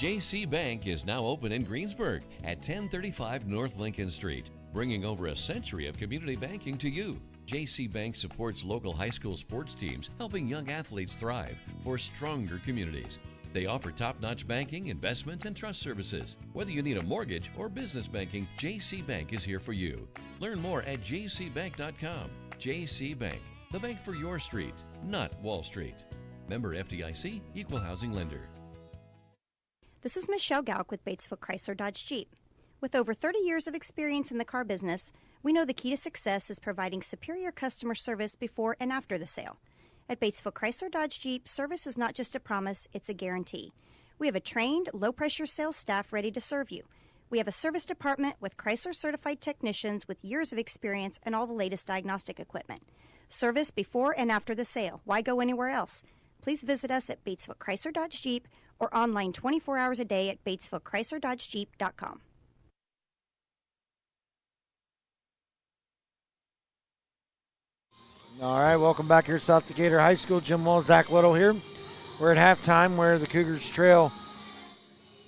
JC Bank is now open in Greensburg at 1035 North Lincoln Street, bringing over a century of community banking to you. JC Bank supports local high school sports teams, helping young athletes thrive for stronger communities. They offer top-notch banking, investments, and trust services. Whether you need a mortgage or business banking, JC Bank is here for you. Learn more at jcbank.com. JC Bank, the bank for your street, not Wall Street. Member FDIC, Equal Housing Lender. This is Michelle Galk with Batesville Chrysler Dodge Jeep. With over 30 years of experience in the car business, we know the key to success is providing superior customer service before and after the sale. At Batesville Chrysler Dodge Jeep, service is not just a promise, it's a guarantee. We have a trained, low-pressure sales staff ready to serve you. We have a service department with Chrysler-certified technicians with years of experience and all the latest diagnostic equipment. Service before and after the sale. Why go anywhere else? Please visit us at Batesville Chrysler Dodge Jeep or online 24 hours a day at BatesvilleChryslerDodgeJeep.com. all right, welcome back here at South Decatur High School. Jim Wall, Zach Little here. We're at halftime where the Cougars trail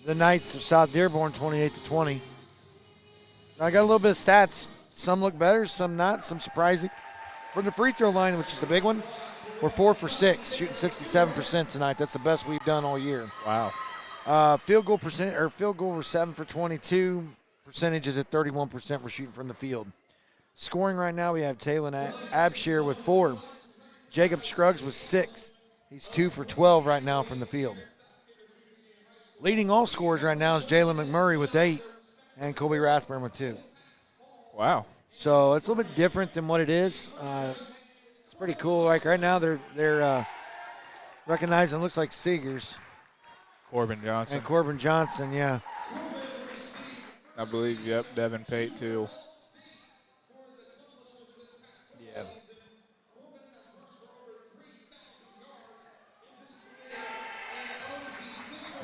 the Knights of South Dearborn 28-20. I got a little bit of stats. Some look better, some not, some surprising. From the free throw line, which is the big one, we're 4 for 6, shooting 67% tonight. That's the best we've done all year. Wow. Field goal we're 7 for 22. Percentage is at 31%. We're shooting from the field. Scoring right now, we have Talon Abshir with 4. Jacob Scruggs with 6. He's 2 for 12 right now from the field. Leading all scorers right now is Jalen McMurray with 8 and Colby Rathburn with 2. Wow. So it's a little bit different than what it is. It's pretty cool. Like right now, they're recognizing, looks like Seegers. Corbin Johnson. And Corbin Johnson, yeah. I believe, yep, Devin Pate, too. Yeah.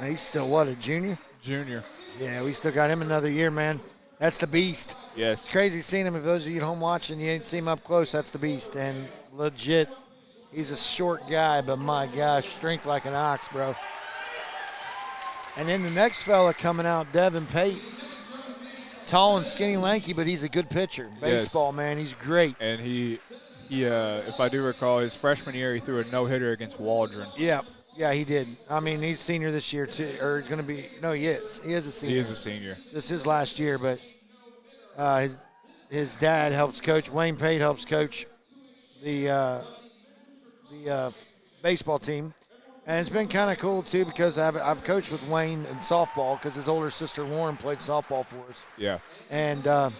Now he's still what, a junior? Junior. Yeah, we still got him another year, man. That's the beast. Yes. It's crazy seeing him. If those of you at home watching, you ain't seen him up close, that's the beast. And legit, he's a short guy, but my gosh, strength like an ox, bro. And then the next fella coming out, Devin Pate. Tall and skinny, lanky, but he's a good pitcher. Baseball, yes. Man, he's great. And he, if I do recall, his freshman year, he threw a no-hitter against Waldron. Yeah, he did. I mean, he's senior this year, too. Or going to be – no, he is. He is a senior. He is a senior. This is his last year, but his dad helps coach. Wayne Pate helps coach the the baseball team. And it's been kind of cool, too, because I've coached with Wayne in softball because his older sister, Lauren, played softball for us. Yeah. And so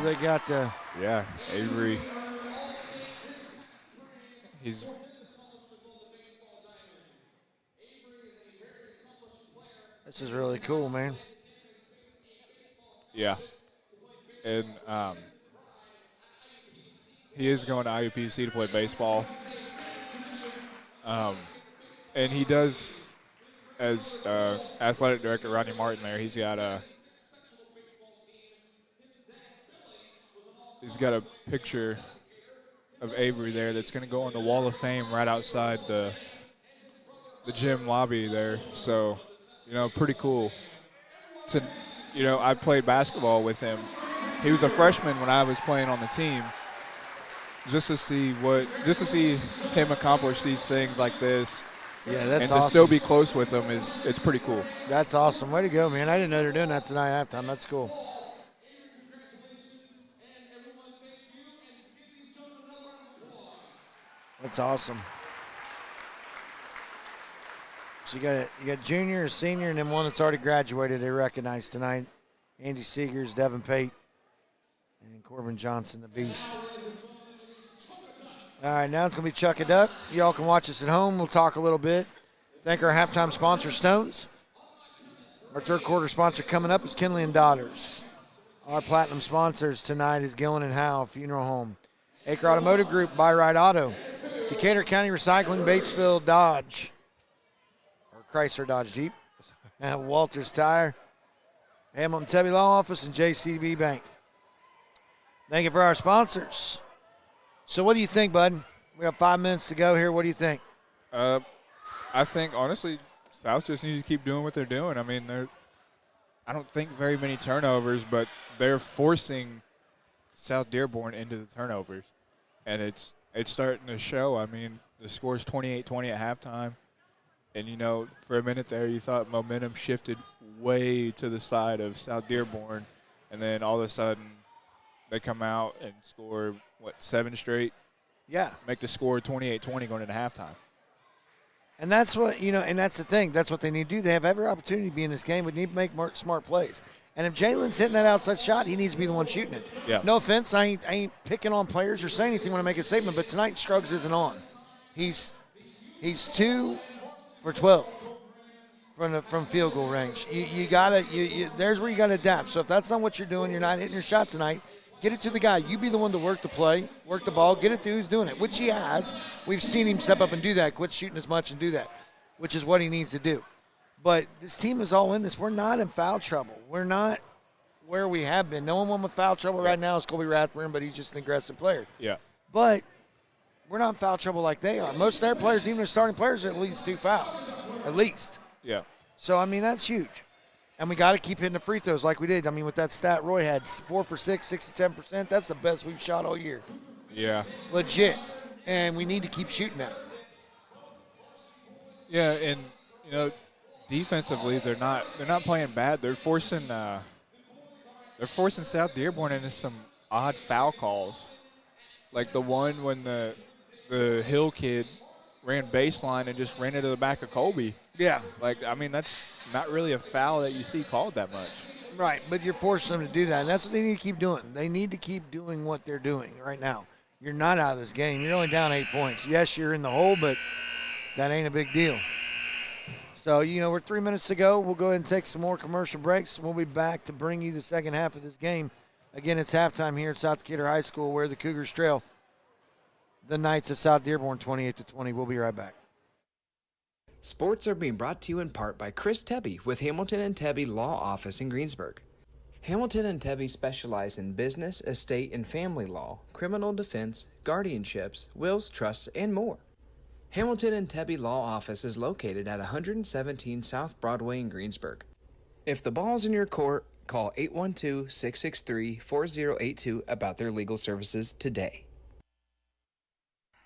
they got the – Yeah, Avery. He's – This is really cool, man. Yeah. And he is going to IUPC to play baseball. And he does, as athletic director Rodney Martin there, he's got a picture of Avery there that's going to go on the Wall of Fame right outside the gym lobby there. So, pretty cool. I played basketball with him. He was a freshman when I was playing on the team. Just to see him accomplish these things like this, yeah, that's and awesome. to still be close with him it's pretty cool. That's awesome. Way to go, man! I didn't know they were doing that tonight at halftime. That's cool. That's awesome. So you got junior, senior, and then one that's already graduated. They recognized tonight: Andy Seegers, Devin Pate, and Corbin Johnson, the Beast. All right, now it's going to be Chuck a Duck. Y'all can watch us at home. We'll talk a little bit. Thank our halftime sponsor, Stones. Our third quarter sponsor coming up is Kinley and Daughters. Our platinum sponsors tonight is Gillen and Howe Funeral Home, Acre Automotive Group, Buy Right Auto, Decatur County Recycling, Batesville Dodge, or Chrysler Dodge Jeep, and Walters Tire, Hamilton Tebby Law Office, and JCB Bank. Thank you for our sponsors. So what do you think, bud? We have 5 minutes to go here. What do you think? I think, honestly, South just needs to keep doing what they're doing. I mean, I don't think very many turnovers, but they're forcing South Dearborn into the turnovers. And it's starting to show. I mean, the score's 28-20 at halftime. And, for a minute there, you thought momentum shifted way to the side of South Dearborn. And then all of a sudden, they come out and score, 7 straight? Yeah. Make the score 28-20 going into halftime. And that's what, and that's the thing. That's what they need to do. They have every opportunity to be in this game, but need to make more smart plays. And if Jalen's hitting that outside shot, he needs to be the one shooting it. Yeah. No offense, I ain't picking on players or saying anything when I make a statement, but tonight Scruggs isn't on. He's 2 for 12 from field goal range. You gotta there's where you gotta adapt. So if that's not what you're doing, you're not hitting your shot tonight. Get it to the guy. You be the one to work the play, work the ball, get it to who's doing it, which he has. We've seen him step up and do that, quit shooting as much and do that, which is what he needs to do. But this team is all in this. We're not in foul trouble. We're not where we have been. No one with foul trouble right now is Colby Rathburn, but he's just an aggressive player. Yeah. But we're not in foul trouble like they are. Most of their players, even their starting players, are at least 2 fouls. At least. Yeah. So, I mean, that's huge. And we got to keep hitting the free throws like we did. I mean, with that stat Roy had, 4 for 6, 67%, that's the best we've shot all year. Yeah. Legit. And we need to keep shooting that. Yeah, and, defensively, they're not playing bad. They're forcing South Dearborn into some odd foul calls. Like the one when the Hill kid ran baseline and just ran into the back of Colby. Yeah. That's not really a foul that you see called that much. Right, but you're forcing them to do that, and that's what they need to keep doing. They need to keep doing what they're doing right now. You're not out of this game. You're only down 8 points. Yes, you're in the hole, but that ain't a big deal. So, we're 3 minutes to go. We'll go ahead and take some more commercial breaks. We'll be back to bring you the second half of this game. Again, it's halftime here at South Decatur High School where the Cougars trail the Knights of South Dearborn 28-20. We'll be right back. Sports are being brought to you in part by Chris Tebby with Hamilton and Tebby Law Office in Greensburg. Hamilton and Tebby specialize in business, estate, and family law, criminal defense, guardianships, wills, trusts, and more. Hamilton and Tebby Law Office is located at 117 South Broadway in Greensburg. If the ball's in your court, call 812-663-4082 about their legal services today.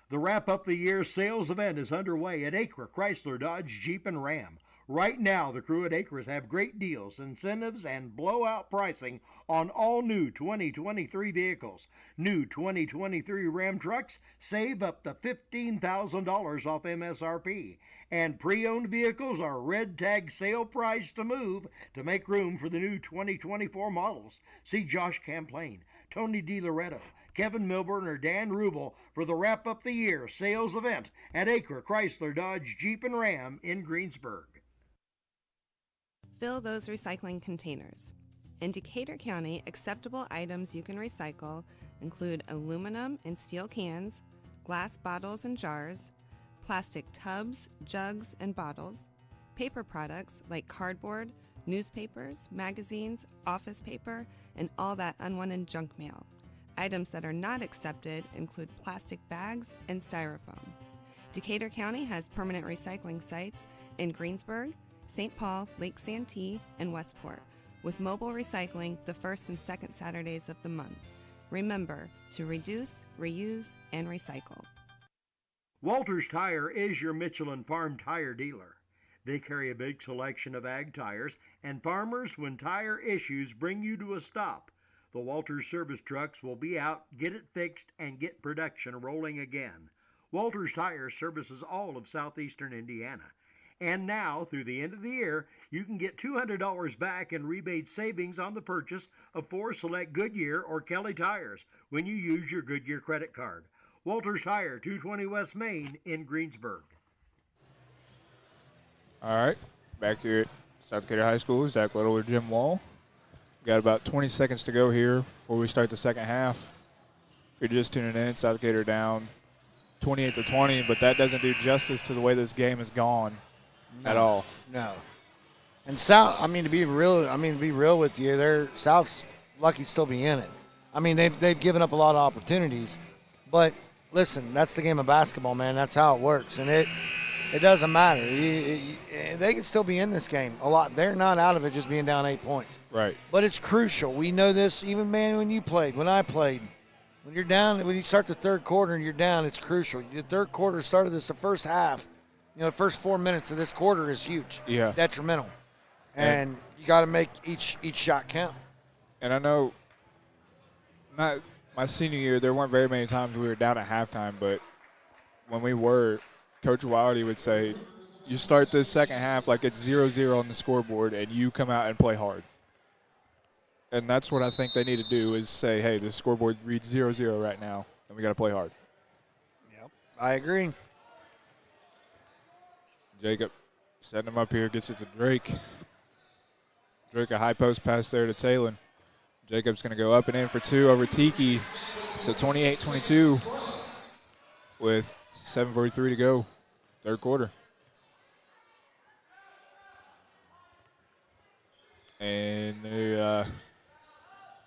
The Wrap Up the Year sales event is underway at Acre Chrysler Dodge Jeep and Ram. Right now, the crew at Acres have great deals, incentives, and blowout pricing on all new 2023 vehicles. New 2023 Ram trucks save up to $15,000 off MSRP. And pre-owned vehicles are red tag sale price to move to make room for the new 2024 models. See Josh Camplain, Tony DiLoretto, Kevin Milburn, or Dan Rubel for the Wrap Up the Year sales event at Acre Chrysler Dodge Jeep and Ram in Greensburg. Fill those recycling containers. In Decatur County, acceptable items you can recycle include aluminum and steel cans, glass bottles and jars, plastic tubs, jugs, and bottles, paper products like cardboard, newspapers, magazines, office paper, and all that unwanted junk mail. Items that are not accepted include plastic bags and styrofoam. Decatur County has permanent recycling sites in Greensburg, St. Paul, Lake Santee, and Westport, with mobile recycling the first and second Saturdays of the month. Remember to reduce, reuse, and recycle. Walters Tire is your Michelin Farm tire dealer. They carry a big selection of ag tires, and farmers, when tire issues bring you to a stop, the Walters service trucks will be out, get it fixed, and get production rolling again. Walters Tire services all of southeastern Indiana. And now, through the end of the year, you can get $200 back in rebate savings on the purchase of 4 select Goodyear or Kelly tires when you use your Goodyear credit card. Walters Tire, 220 West Main in Greensburg. All right, back here at South Decatur High School, Zach Little with Jim Wall. Got about 20 seconds to go here before we start the second half. If you're just tuning in, South Decatur down 28-20, but that doesn't do justice to the way this game has gone at all. No. And South, to be real with you, South's lucky to still be in it. They've given up a lot of opportunities, but listen, that's the game of basketball, man. That's how it works, and it doesn't matter. They can still be in this game a lot. They're not out of it just being down 8 points. Right. But it's crucial. We know this even, man, when you played, when I played. When you're down, when you start the third quarter and you're down, it's crucial. The third quarter started the first half. The first 4 minutes of this quarter is huge. Yeah. Detrimental. And you got to make each shot count. And I know, not my senior year, there weren't very many times we were down at halftime, but when we were, Coach Wildy would say, you start this second half like it's 0-0 on the scoreboard, and you come out and play hard. And that's what I think they need to do is say, hey, the scoreboard reads 0-0 right now, and we got to play hard. Yep, I agree. Jacob setting him up here, gets it to Drake. Drake, a high post pass there to Talon. Jacob's going to go up and in for 2 over Tiki. So 28-22 with 7:43 to go, third quarter. And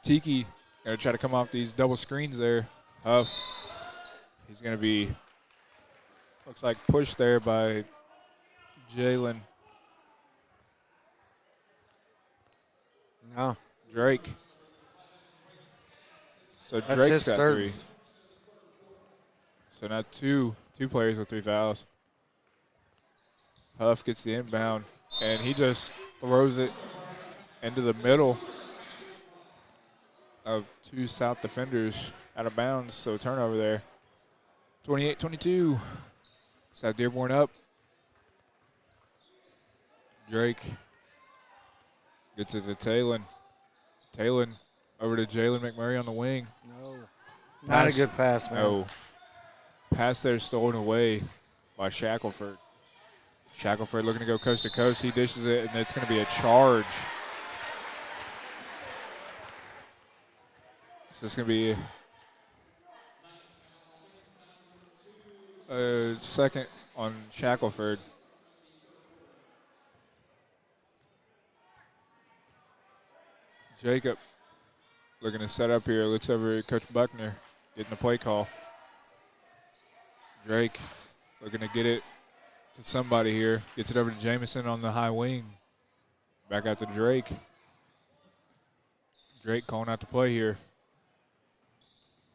Tiki going to try to come off these double screens there. Huff. He's going to be, looks like pushed there by Jalen. No. Drake. So That's Drake's his got third. 3. So now two players with 3 fouls. Huff gets the inbound, and he just throws it into the middle of 2 South defenders out of bounds. So turnover there. 28-22. South Dearborn up. Drake gets it to Talon. Talon over to Jalen McMurray on the wing. No. Not a good pass, man. No. Pass there stolen away by Shackelford. Shackelford looking to go coast to coast. He dishes it, and it's going to be a charge. So it's going to be a second on Shackelford. Jacob looking to set up here. Looks over at Coach Buckner, getting the play call. Drake looking to get it to somebody here. Gets it over to Jamison on the high wing. Back out to Drake. Drake calling out the play here.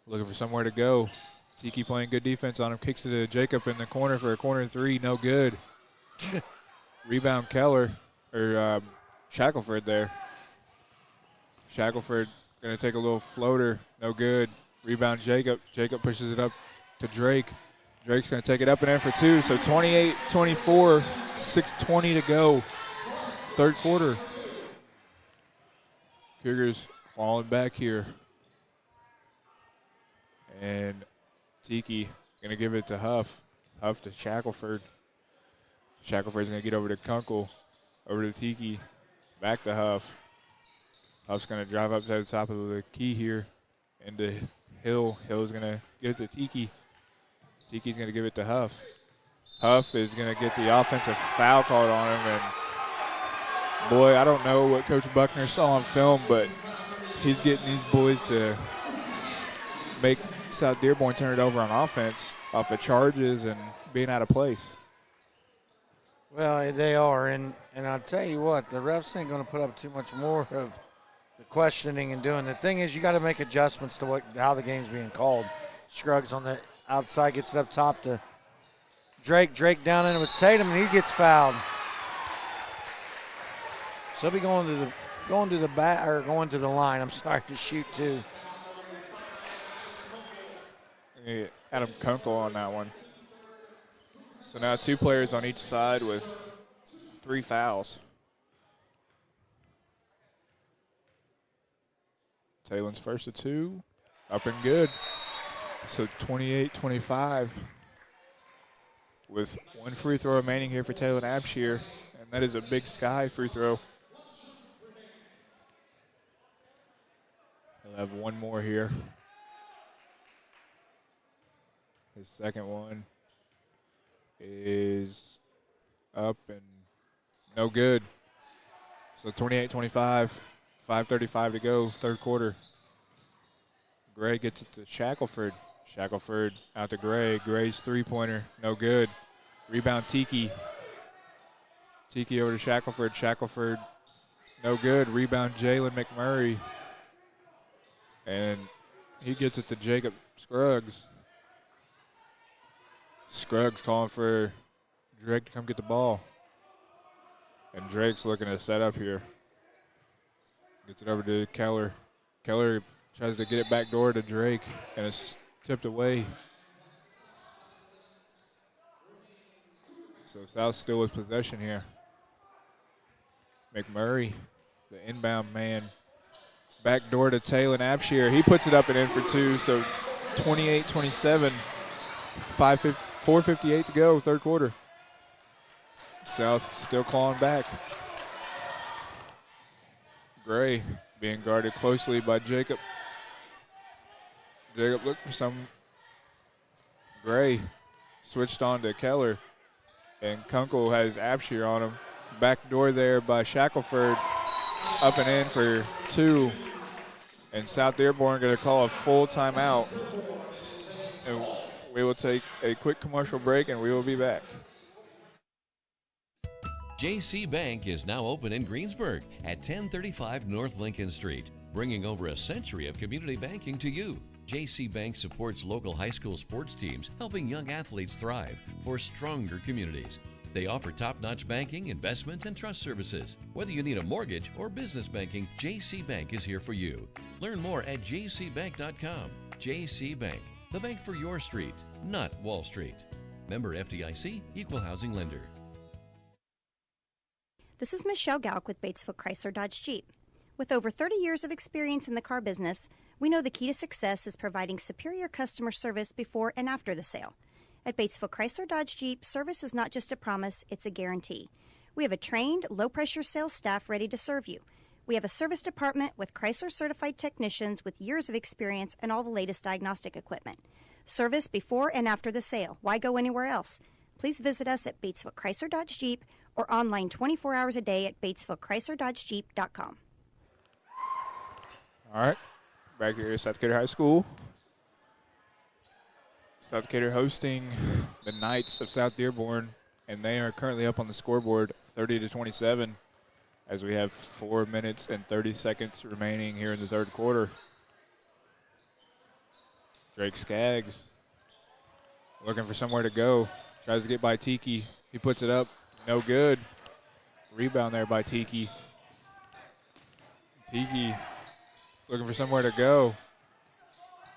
Looking for somewhere to go. Tiki playing good defense on him. Kicks it to Jacob in the corner for a corner 3. No good. Rebound Keller, or Shackelford there. Shackelford going to take a little floater. No good. Rebound Jacob. Jacob pushes it up to Drake. Drake's going to take it up and in for two. So 28-24, 6:20 to go. Third quarter. Cougars falling back here. And Tiki going to give it to Huff. Huff to Shackelford. Shackelford's going to get over to Kunkel. Over to Tiki. Back to Huff. Huff's going to drive up to the top of the key here. Into Hill. Hill's going to get it to Tiki. Tiki's going to give it to Huff. Huff is going to get the offensive foul called on him. And, boy, I don't know what Coach Buckner saw on film, but he's getting these boys to make South Dearborn turn it over on offense off of charges and being out of place. Well, they are, and I'll tell you what, the refs ain't going to put up too much more of the questioning and doing. The thing is, you got to make adjustments to how the game's being called. Scruggs on the outside, gets it up top to Drake. Drake down in with Tatum, and he gets fouled. So he'll be going to the line. I'm sorry, to shoot too. Adam Kunkel on that one. So now two players on each side with 3 fouls. Taylor's first of 2, up and good. So 28-25 with 1 free throw remaining here for Taylor Abshire, and that is a Big Sky free throw. He'll have one more here. His second one is up and no good. So 28-25, 5:35 to go, third quarter. Gray gets it to Shackelford. Shackelford out to Gray. Gray's three-pointer, no good. Rebound Tiki. Tiki over to Shackelford. Shackelford, no good. Rebound Jalen McMurray. And he gets it to Jacob Scruggs. Scruggs calling for Drake to come get the ball. And Drake's looking to set up here. Gets it over to Keller. Keller tries to get it back door to Drake, and it's tipped away. So South still with possession here. McMurray, the inbound man. Back door to Taylor Abshire. He puts it up and in for 2, so 28-27, 4:58 to go, third quarter. South still clawing back. Gray being guarded closely by Jacob. Jacob looked for some. Gray switched on to Keller, and Kunkel has Abshire on him. Back door there by Shackelford, up and in for 2. And South Dearborn going to call a full timeout. And we will take a quick commercial break, and we will be back. JC Bank is now open in Greensburg at 1035 North Lincoln Street, bringing over a century of community banking to you. JC Bank supports local high school sports teams, helping young athletes thrive for stronger communities. They offer top-notch banking, investments, and trust services. Whether you need a mortgage or business banking, JC Bank is here for you. Learn more at jcbank.com. JC Bank, the bank for your street, not Wall Street. Member FDIC, Equal Housing Lender. This is Michelle Galk with Batesville Chrysler Dodge Jeep. With over 30 years of experience in the car business, we know the key to success is providing superior customer service before and after the sale. At Batesville Chrysler Dodge Jeep, service is not just a promise, it's a guarantee. We have a trained, low-pressure sales staff ready to serve you. We have a service department with Chrysler-certified technicians with years of experience and all the latest diagnostic equipment. Service before and after the sale. Why go anywhere else? Please visit us at Batesville Chrysler Dodge Jeep or online 24 hours a day at BatesvilleChryslerDodgeJeep.com. All right, back here at South Decatur High School. South Decatur hosting the Knights of South Dearborn, and they are currently up on the scoreboard 30-27 as we have 4 minutes and 30 seconds remaining here in the third quarter. Drake Skaggs looking for somewhere to go. Tries to get by Tiki. He puts it up. No good. Rebound there by Tiki. Tiki looking for somewhere to go.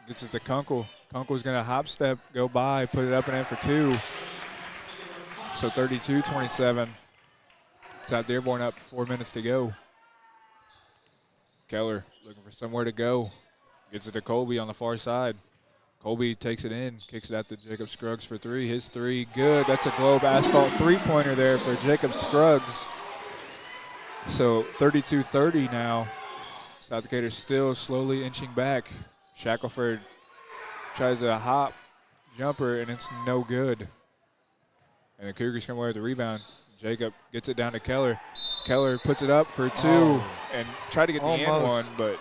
Gets it to Kunkel. Kunkel's going to hop step, go by, put it up and in for 2. So 32-27. South Dearborn up 4 minutes to go. Keller looking for somewhere to go. Gets it to Colby on the far side. Colby takes it in, kicks it out to Jacob Scruggs for 3. His 3, good. That's a Globe Asphalt three-pointer there for Jacob Scruggs. So 32-30 now. South Decatur still slowly inching back. Shackelford tries a hop jumper, and it's no good. And the Cougars come away with the rebound. Jacob gets it down to Keller. Keller puts it up for 2 and tried to get the and one, but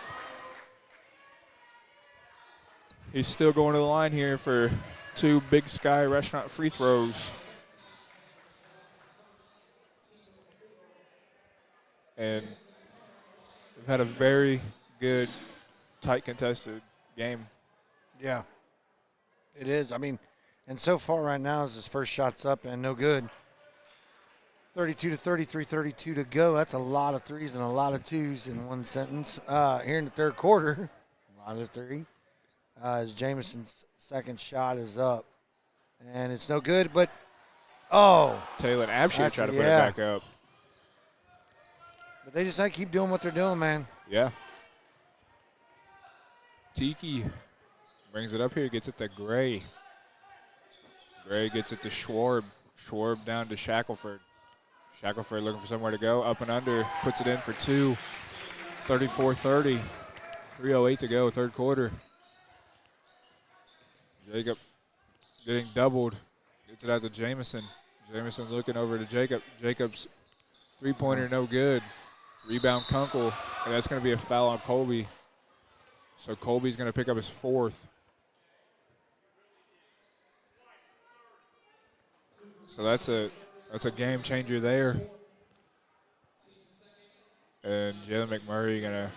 he's still going to the line here for 2 Big Sky Restaurant free throws. And we've had a very good, tight contested game. Yeah, it is. I mean, and so far right now is his first shot's up and no good. 32-33, 32 to go. That's a lot of threes and a lot of twos in one sentence. Here in the third quarter, a lot of 3. As Jameson's second shot is up. And it's no good, but, Taylor and Abshire try to put it back up. But they just like keep doing what they're doing, man. Yeah. Tiki brings it up here, gets it to Gray. Gray gets it to Schwarb. Schwarb down to Shackelford. Shackelford looking for somewhere to go. Up and under, puts it in for 2. 34-30. 3:08 to go, third quarter. Jacob getting doubled. Gets it out to Jameson. Jameson looking over to Jacob. Jacob's three-pointer no good. Rebound Kunkel, and that's going to be a foul on Colby. So Colby's going to pick up his 4th. So that's a game changer there. And Jalen McMurray going to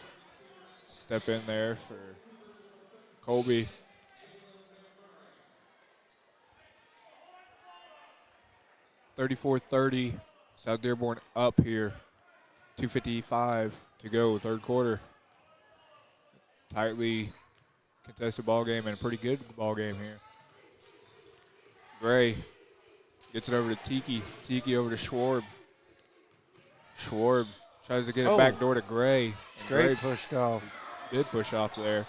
step in there for Colby. (34-30), South Dearborn up here. 2:55 to go, third quarter. Tightly contested ball game and a pretty good ball game here. Gray gets it over to Tiki. Tiki over to Schwarb. Schwarb tries to get it back door to Gray. Gray pushed off. Did push off there.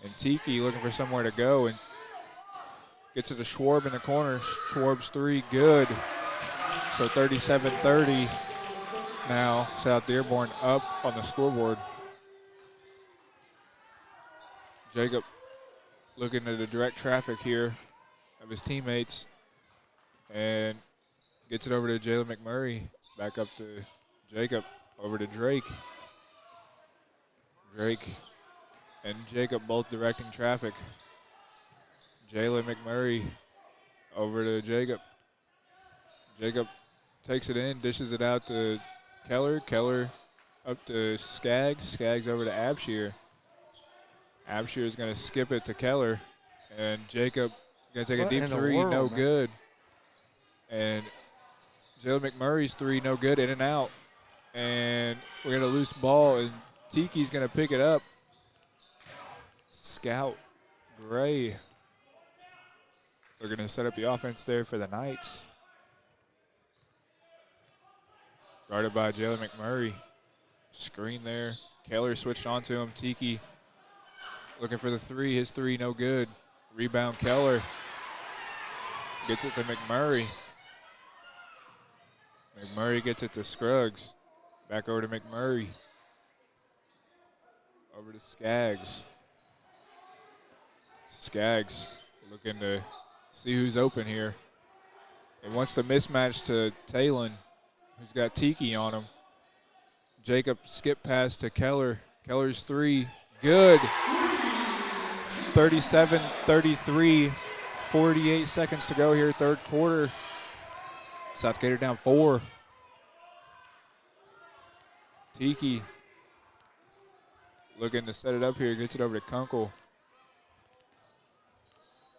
And Tiki looking for somewhere to go and gets it to Schwarb in the corner. Schwarb's 3, good. So 37-30 now. South Dearborn up on the scoreboard. Jacob looking at the direct traffic here of his teammates and gets it over to Jalen McMurray. Back up to Jacob, over to Drake. Drake and Jacob both directing traffic. Jalen McMurray over to Jacob. Jacob takes it in, dishes it out to Keller. Keller up to Skaggs. Skaggs over to Abshire. Abshire is going to skip it to Keller. And Jacob going to take a deep 3, no good. And Jalen McMurray's 3, no good, in and out. And we're going to loose ball, and Tiki's going to pick it up. Scout Gray. They're going to set up the offense there for the Knights. Guarded by Jalen McMurray. Screen there. Keller switched on to him. Tiki looking for the 3. His 3, no good. Rebound Keller. Gets it to McMurray. McMurray gets it to Scruggs. Back over to McMurray. Over to Skaggs. Skaggs looking to see who's open here. It wants the mismatch to Talon, who's got Tiki on him. Jacob skip pass to Keller. Keller's 3, good. 37-33, 48 seconds to go here, third quarter. South Decatur down 4. Tiki looking to set it up here, gets it over to Kunkel.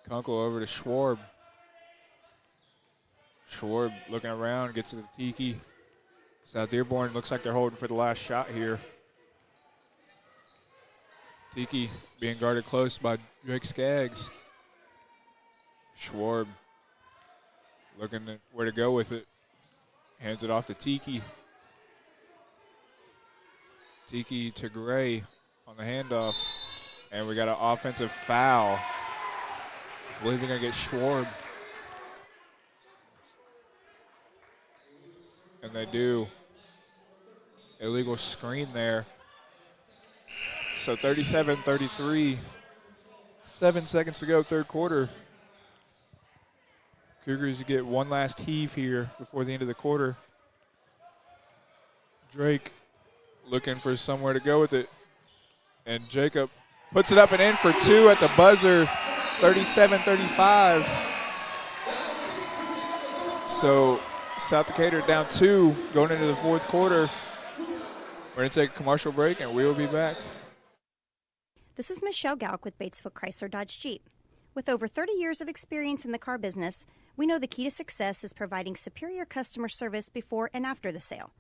Kunkel over to Schwarb. Schwarb looking around, gets it to Tiki. South Dearborn looks like they're holding for the last shot here. Tiki being guarded close by Drake Skaggs. Schwarb looking at where to go with it. Hands it off to Tiki. Tiki to Gray on the handoff. And we got an offensive foul. I believe they're going to get Schwarb. And they do. Illegal screen there. So 37-33. 7 seconds to go, third quarter. Cougars get one last heave here before the end of the quarter. Drake looking for somewhere to go with it. And Jacob puts it up and in for two at the buzzer, 37-35. So South Decatur down 2 going into the fourth quarter. We're going to take a commercial break, and we will be back. This is Michelle Galk with Batesville Chrysler Dodge Jeep. With over 30 years of experience in the car business, we know the key to success is providing superior customer service before and after the sale.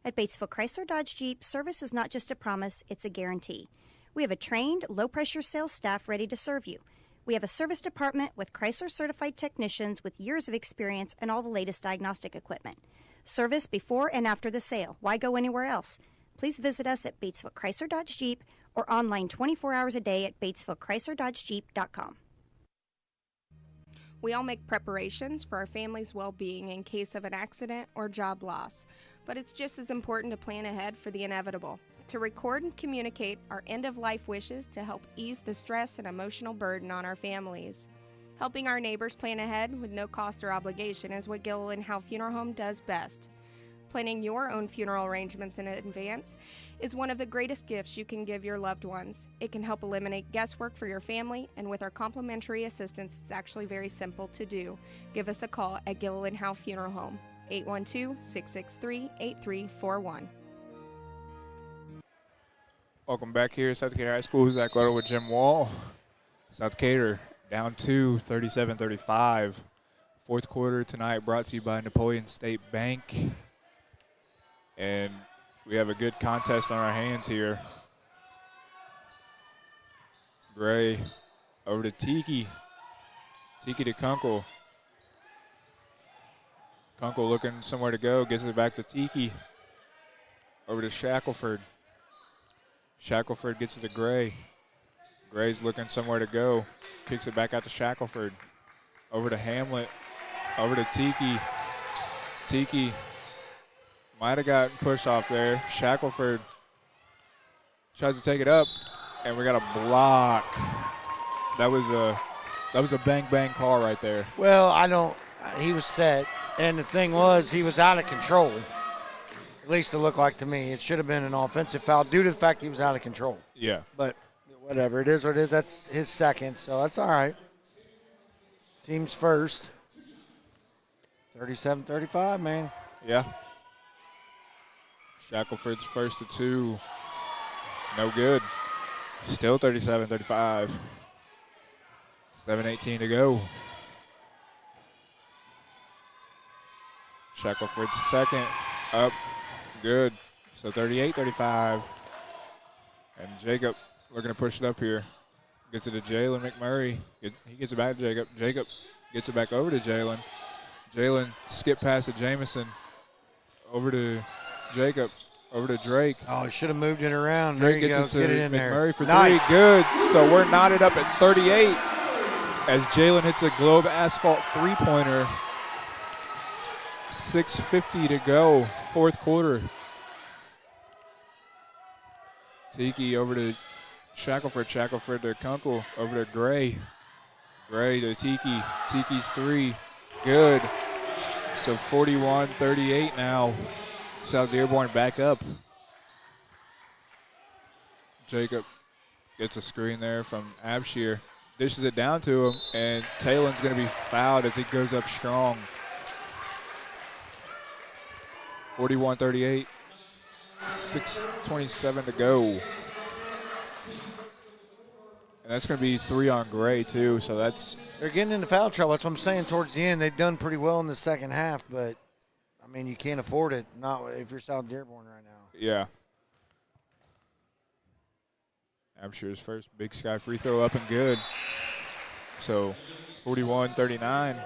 At Batesville Chrysler Dodge Jeep, service is not just a promise, it's a guarantee. We have a trained, low-pressure sales staff ready to serve you. We have a service department with Chrysler-certified technicians with years of experience and all the latest diagnostic equipment. Service before and after the sale. Why go anywhere else? Please visit us at Batesville Chrysler Dodge Jeep or online 24 hours a day at BatesvilleChryslerDodgeJeep.com. We all make preparations for our family's well-being in case of an accident or job loss, but it's just as important to plan ahead for the inevitable, to record and communicate our end-of-life wishes to help ease the stress and emotional burden on our families. Helping our neighbors plan ahead with no cost or obligation is what Gilliland Howe Funeral Home does best. Planning your own funeral arrangements in advance is one of the greatest gifts you can give your loved ones. It can help eliminate guesswork for your family, and with our complimentary assistance, it's actually very simple to do. Give us a call at Gilliland Howe Funeral Home, 812-663-8341. Welcome back here at South Decatur High School. Zach Luttle with Jim Wall. South Decatur down 2, 37-35. Fourth quarter tonight brought to you by Napoleon State Bank. And we have a good contest on our hands here. Gray over to Tiki. Tiki to Kunkel. Kunkel looking somewhere to go, gets it back to Tiki. Over to Shackelford. Shackelford gets it to Gray. Gray's looking somewhere to go. Kicks it back out to Shackelford. Over to Hamlet. Over to Tiki. Tiki might have gotten pushed off there. Shackelford tries to take it up, and we got a block. That was a bang call right there. Well, he was set, and the thing was he was out of control. At least it looked like to me. It should have been an offensive foul due to the fact he was out of control. Yeah. But whatever, it is what it is. That's his second, so that's all right. Team's first. 37-35, man. Yeah. Shackelford's first to 2. No good. Still 37-35. 7:18 to go. Shackelford's second. Up. Good. So 38-35. And Jacob looking to push it up here. Gets it to Jalen McMurray. He gets it back to Jacob. Jacob gets it back over to Jalen. Jalen skip past to Jamison. Over to Jacob. Over to Drake. Oh, he should have moved it around. Drake There you go. gets it Get to it in there. McMurray for Nice. 3. Good. So we're knotted up at 38 as Jalen hits a Globe Asphalt three-pointer. 6:50 to go, fourth quarter. Tiki over to Shackelford. Shackelford to Kunkel. Over to Gray. Gray to Tiki. Tiki's 3. Good. So 41-38 now. South Dearborn back up. Jacob gets a screen there from Abshir. Dishes it down to him, and Taylon's going to be fouled as he goes up strong. 41-38. 6:27 to go. And that's going to be 3 on Gray, too, so that's... They're getting into foul trouble. That's what I'm saying. Towards the end, they've done pretty well in the second half, but I mean, you can't afford it. Not if you're South Dearborn right now. Yeah. Abshire's first Big Sky free throw up and good. So 41-39.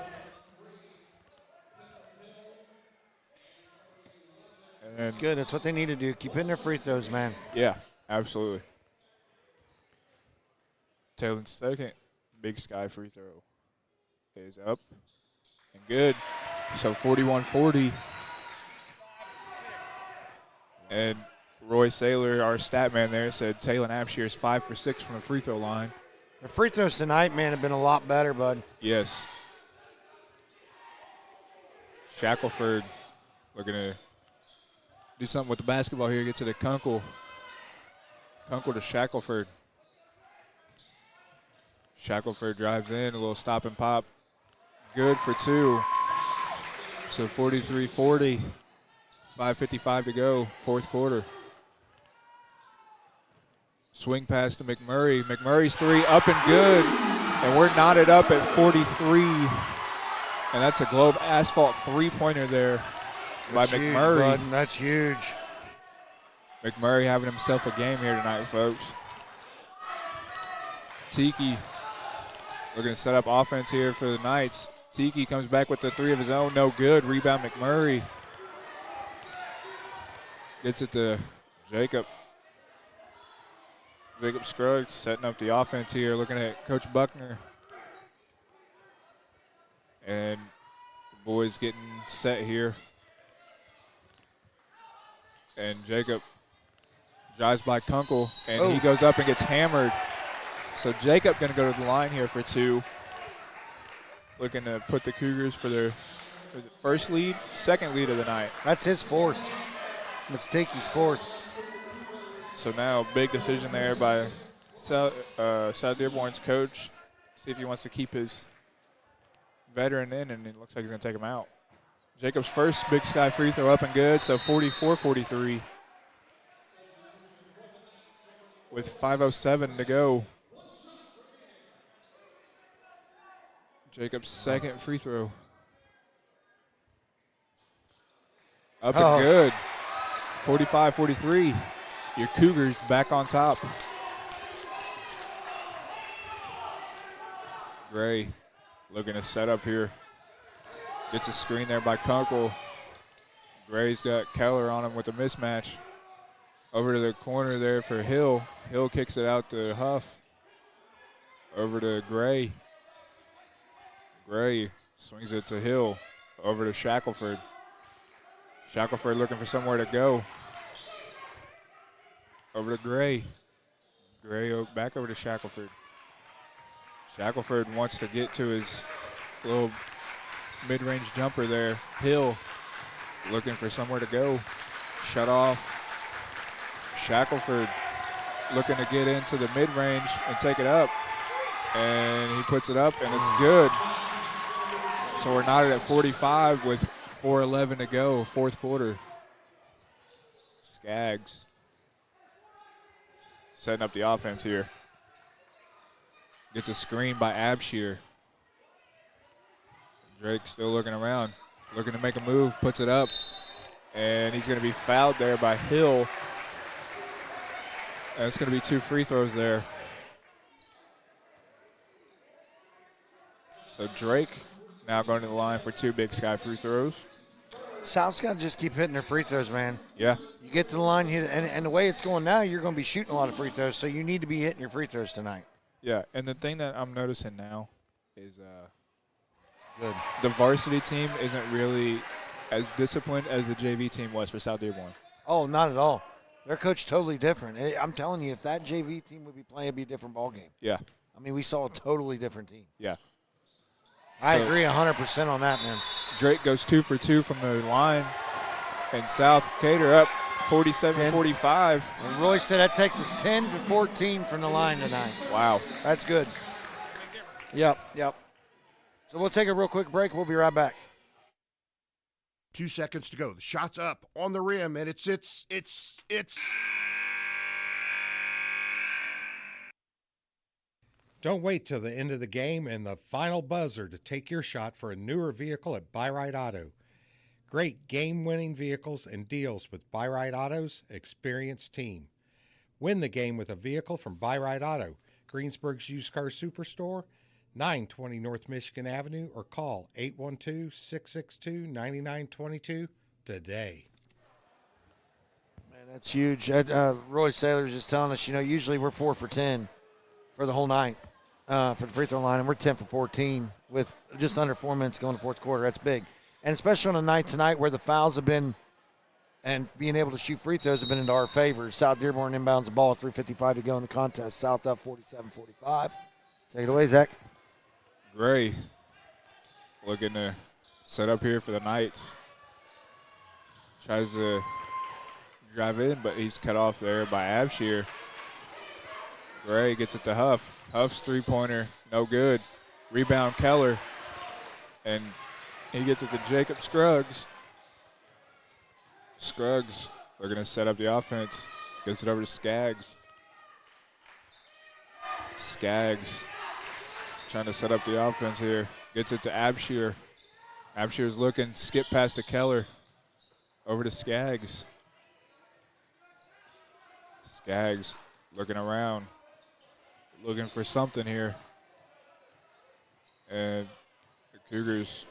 That's good. That's what they need to do. Keep hitting their free throws, man. Yeah, absolutely. Taylor's second Big Sky free throw is up and good. So 41-40. And Roy Saylor, our stat man there, said Taylor Abshire is 5 for 6 from the free throw line. The free throws tonight, man, have been a lot better, bud. Yes. Shackelford looking to do something with the basketball here. Get to the Kunkel. Kunkel to Shackelford. Shackelford drives in, a little stop and pop. Good for 2. So 43-40. 5:55 to go, fourth quarter. Swing pass to McMurray. McMurray's 3 up and good. And we're knotted up at 43. And that's a Globe Asphalt three-pointer there by McMurray. Huge, that's huge. McMurray having himself a game here tonight, folks. Tiki looking to set up offense here for the Knights. Tiki comes back with the 3 of his own, no good. Rebound McMurray. Gets it to Jacob. Jacob Scruggs setting up the offense here, looking at Coach Buckner. And the boys getting set here. And Jacob drives by Kunkel, and he goes up and gets hammered. So Jacob going to go to the line here for 2. Looking to put the Cougars for their first lead, second lead of the night. That's his 4th. Let's take his 4th. So now big decision there by South Dearborn's coach. See if he wants to keep his veteran in, and it looks like he's going to take him out. Jacob's first Big Sky free throw up and good, so 44-43. With 5:07 to go. Jacob's second free throw. Up and good. 45-43. Your Cougars back on top. Gray looking to set up here. Gets a screen there by Kunkel. Gray's got Keller on him with a mismatch. Over to the corner there for Hill. Hill kicks it out to Huff. Over to Gray. Gray swings it to Hill. Over to Shackelford. Shackelford looking for somewhere to go. Over to Gray. Gray back over to Shackelford. Shackelford wants to get to his little mid-range jumper there. Hill looking for somewhere to go. Shut off. Shackelford looking to get into the mid-range and take it up. And he puts it up, and it's good. So we're knotted at 45 with 4:11 to go, fourth quarter. Skaggs setting up the offense here. Gets a screen by Abshire. Drake still looking around, looking to make a move, puts it up, and he's going to be fouled there by Hill. And it's going to be 2 free throws there. So Drake now going to the line for 2 Big Sky free throws. South's got to just keep hitting their free throws, man. Yeah. You get to the line, and the way it's going now, you're going to be shooting a lot of free throws, so you need to be hitting your free throws tonight. Yeah, and the thing that I'm noticing now is Good. The varsity team isn't really as disciplined as the JV team was for South Dearborn. Oh, not at all. Their coach totally different. I'm telling you, if that JV team would be playing, it'd be a different ball game. Yeah. I mean, we saw a totally different team. Yeah. I agree 100% on that, man. Drake goes 2 for 2 from the line, and South Decatur up 47-45. And Roy said that takes us 10 to 14 from the line tonight. Wow. That's good. Yep. So we'll take a real quick break. We'll be right back. 2 seconds to go. The shot's up on the rim, and it's. Don't wait till the end of the game and the final buzzer to take your shot for a newer vehicle at Buy Right Auto. Great game-winning vehicles and deals with Buy Right Auto's experienced team. Win the game with a vehicle from Buy Right Auto, Greensburg's used car superstore, 920 North Michigan Avenue, or call 812-662-9922 today. Man, that's huge. Roy Saylor was just telling us, usually we're 4 for 10 for the whole night for the free throw line, and we're 10 for 14 with just under 4 minutes going to fourth quarter. That's big. And especially on a night tonight where the fouls have been and being able to shoot free throws have been into our favor. South Dearborn inbounds the ball, 3:55 to go in the contest. South up 47-45. Take it away, Zach. Gray looking to set up here for the Knights. Tries to drive in, but he's cut off there by Abshire. Gray gets it to Huff. Huff's three-pointer, no good. Rebound Keller, and he gets it to Jacob Scruggs. Scruggs, they're going to set up the offense. Gets it over to Skaggs. Skaggs trying to set up the offense here. Gets it to Abshire. Abshire's looking, skip past to Keller. Over to Skaggs. Skaggs looking around. Looking for something here. And the Cougars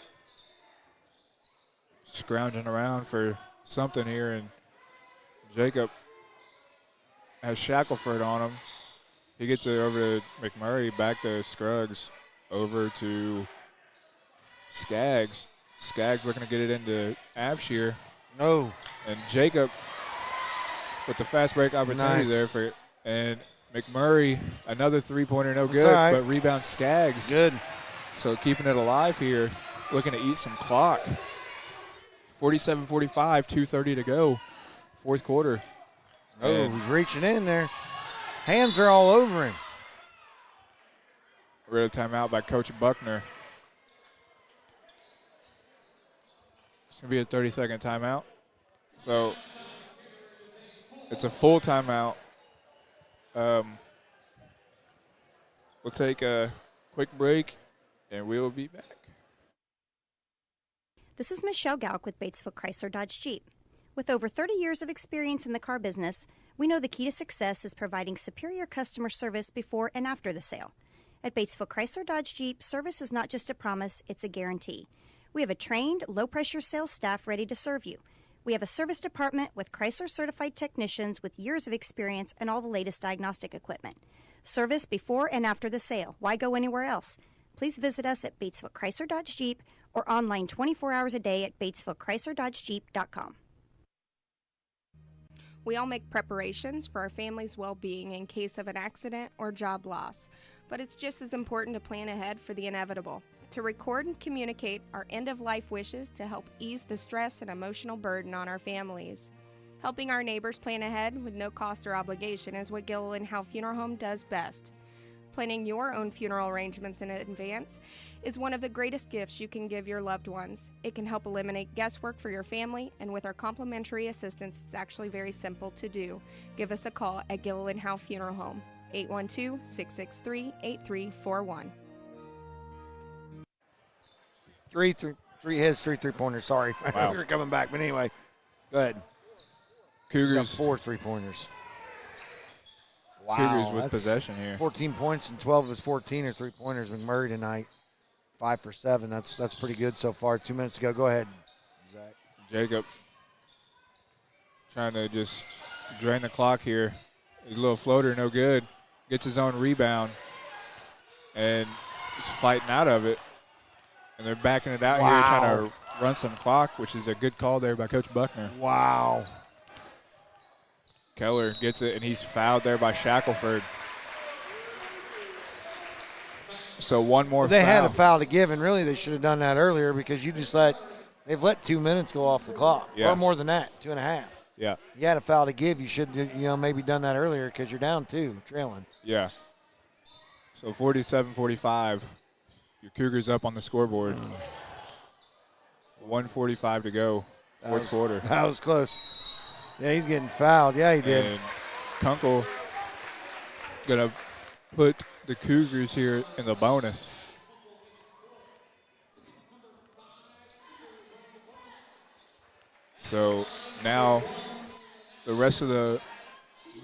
scrounging around for something here, and Jacob has Shackelford on him. He gets it over to McMurray, back to Scruggs, over to Skaggs. Skaggs looking to get it into Abshire. No. And Jacob with the fast break opportunity there for, and McMurray, another three-pointer, no good, right. but rebound Skaggs. Good. So keeping it alive here, looking to eat some clock. 47-45, 2:30 to go, fourth quarter. Oh, And he's reaching in there. Hands are all over him. we're at a timeout by Coach Buckner. It's going to be a 30-second timeout. So it's a full timeout. We'll take a quick break, and we will be back. This is Michelle Galk with Batesville Chrysler Dodge Jeep. With over 30 years of experience in the car business, we know the key to success is providing superior customer service before and after the sale. At Batesville Chrysler Dodge Jeep, service is not just a promise, it's a guarantee. We have a trained, low-pressure sales staff ready to serve you. We have a service department with Chrysler-certified technicians with years of experience and all the latest diagnostic equipment. Service before and after the sale. Why go anywhere else? Please visit us at Batesville Chrysler Dodge Jeep or online 24 hours a day at BatesvilleChryslerDodgeJeep.com. We all make preparations for our family's well-being in case of an accident or job loss, but it's just as important to plan ahead for the inevitable. To record and communicate our end-of-life wishes to help ease the stress and emotional burden on our families. Helping our neighbors plan ahead with no cost or obligation is what Gilliland Howe Funeral Home does best. Planning your own funeral arrangements in advance is one of the greatest gifts you can give your loved ones. It can help eliminate guesswork for your family, and with our complimentary assistance, it's actually very simple to do. Give us a call at Gilliland Howe Funeral Home, 812-663-8341. Three hits, three pointers. Sorry. Wow. We were coming back, but anyway, go ahead. Cougars. 4 3-pointers. Wow. Cougars with that's possession here. 14 points and 12 of his 14 are three-pointers. McMurray tonight, 5 for 7. That's pretty good so far. 2 minutes ago. Go ahead, Zach. Jacob trying to just drain the clock here. His little floater, no good. Gets his own rebound and is fighting out of it. And they're backing it out here, trying to run some clock, which is a good call there by Coach Buckner. Wow. Keller gets it, and he's fouled there by Shackelford. So one more They foul. had a foul to give, and really they should have done that earlier because they've let 2 minutes go off the clock. Yeah. Or more than that, 2.5. Yeah. You had a foul to give. You should maybe done that earlier because you're down 2, trailing. Yeah. So 47-45. Your Cougars up on the scoreboard. 1:45 to go, fourth quarter. That was close. Yeah, he's getting fouled. Yeah, he did. And Kunkel going to put the Cougars here in the bonus. So now the rest of the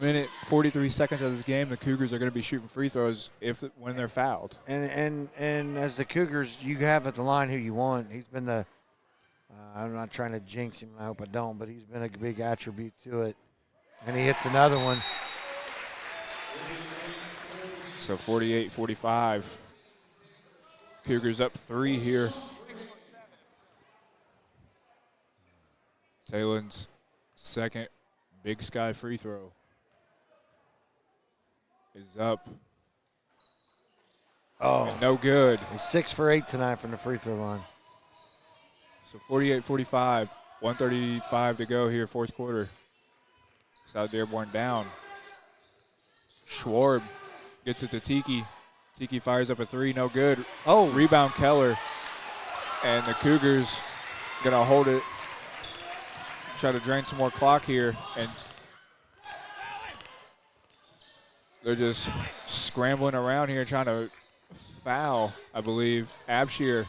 minute 43 seconds of this game, the Cougars are going to be shooting free throws when they're fouled. And as the Cougars, you have at the line who you want. He's been the I'm not trying to jinx him. I hope I don't, but he's been a big attribute to it. And he hits another one. So 48-45. Cougars up 3 here. Taylor's second Big Sky free throw is up. Oh, and no good. He's 6 for 8 tonight from the free throw line. So 48-45, 1:35 to go here, fourth quarter. South Dearborn down. Schwarb gets it to Tiki. Tiki fires up a 3, no good. Oh, rebound Keller, and the Cougars gonna hold it. Try to drain some more clock here, and they're just scrambling around here trying to foul, I believe. Abshir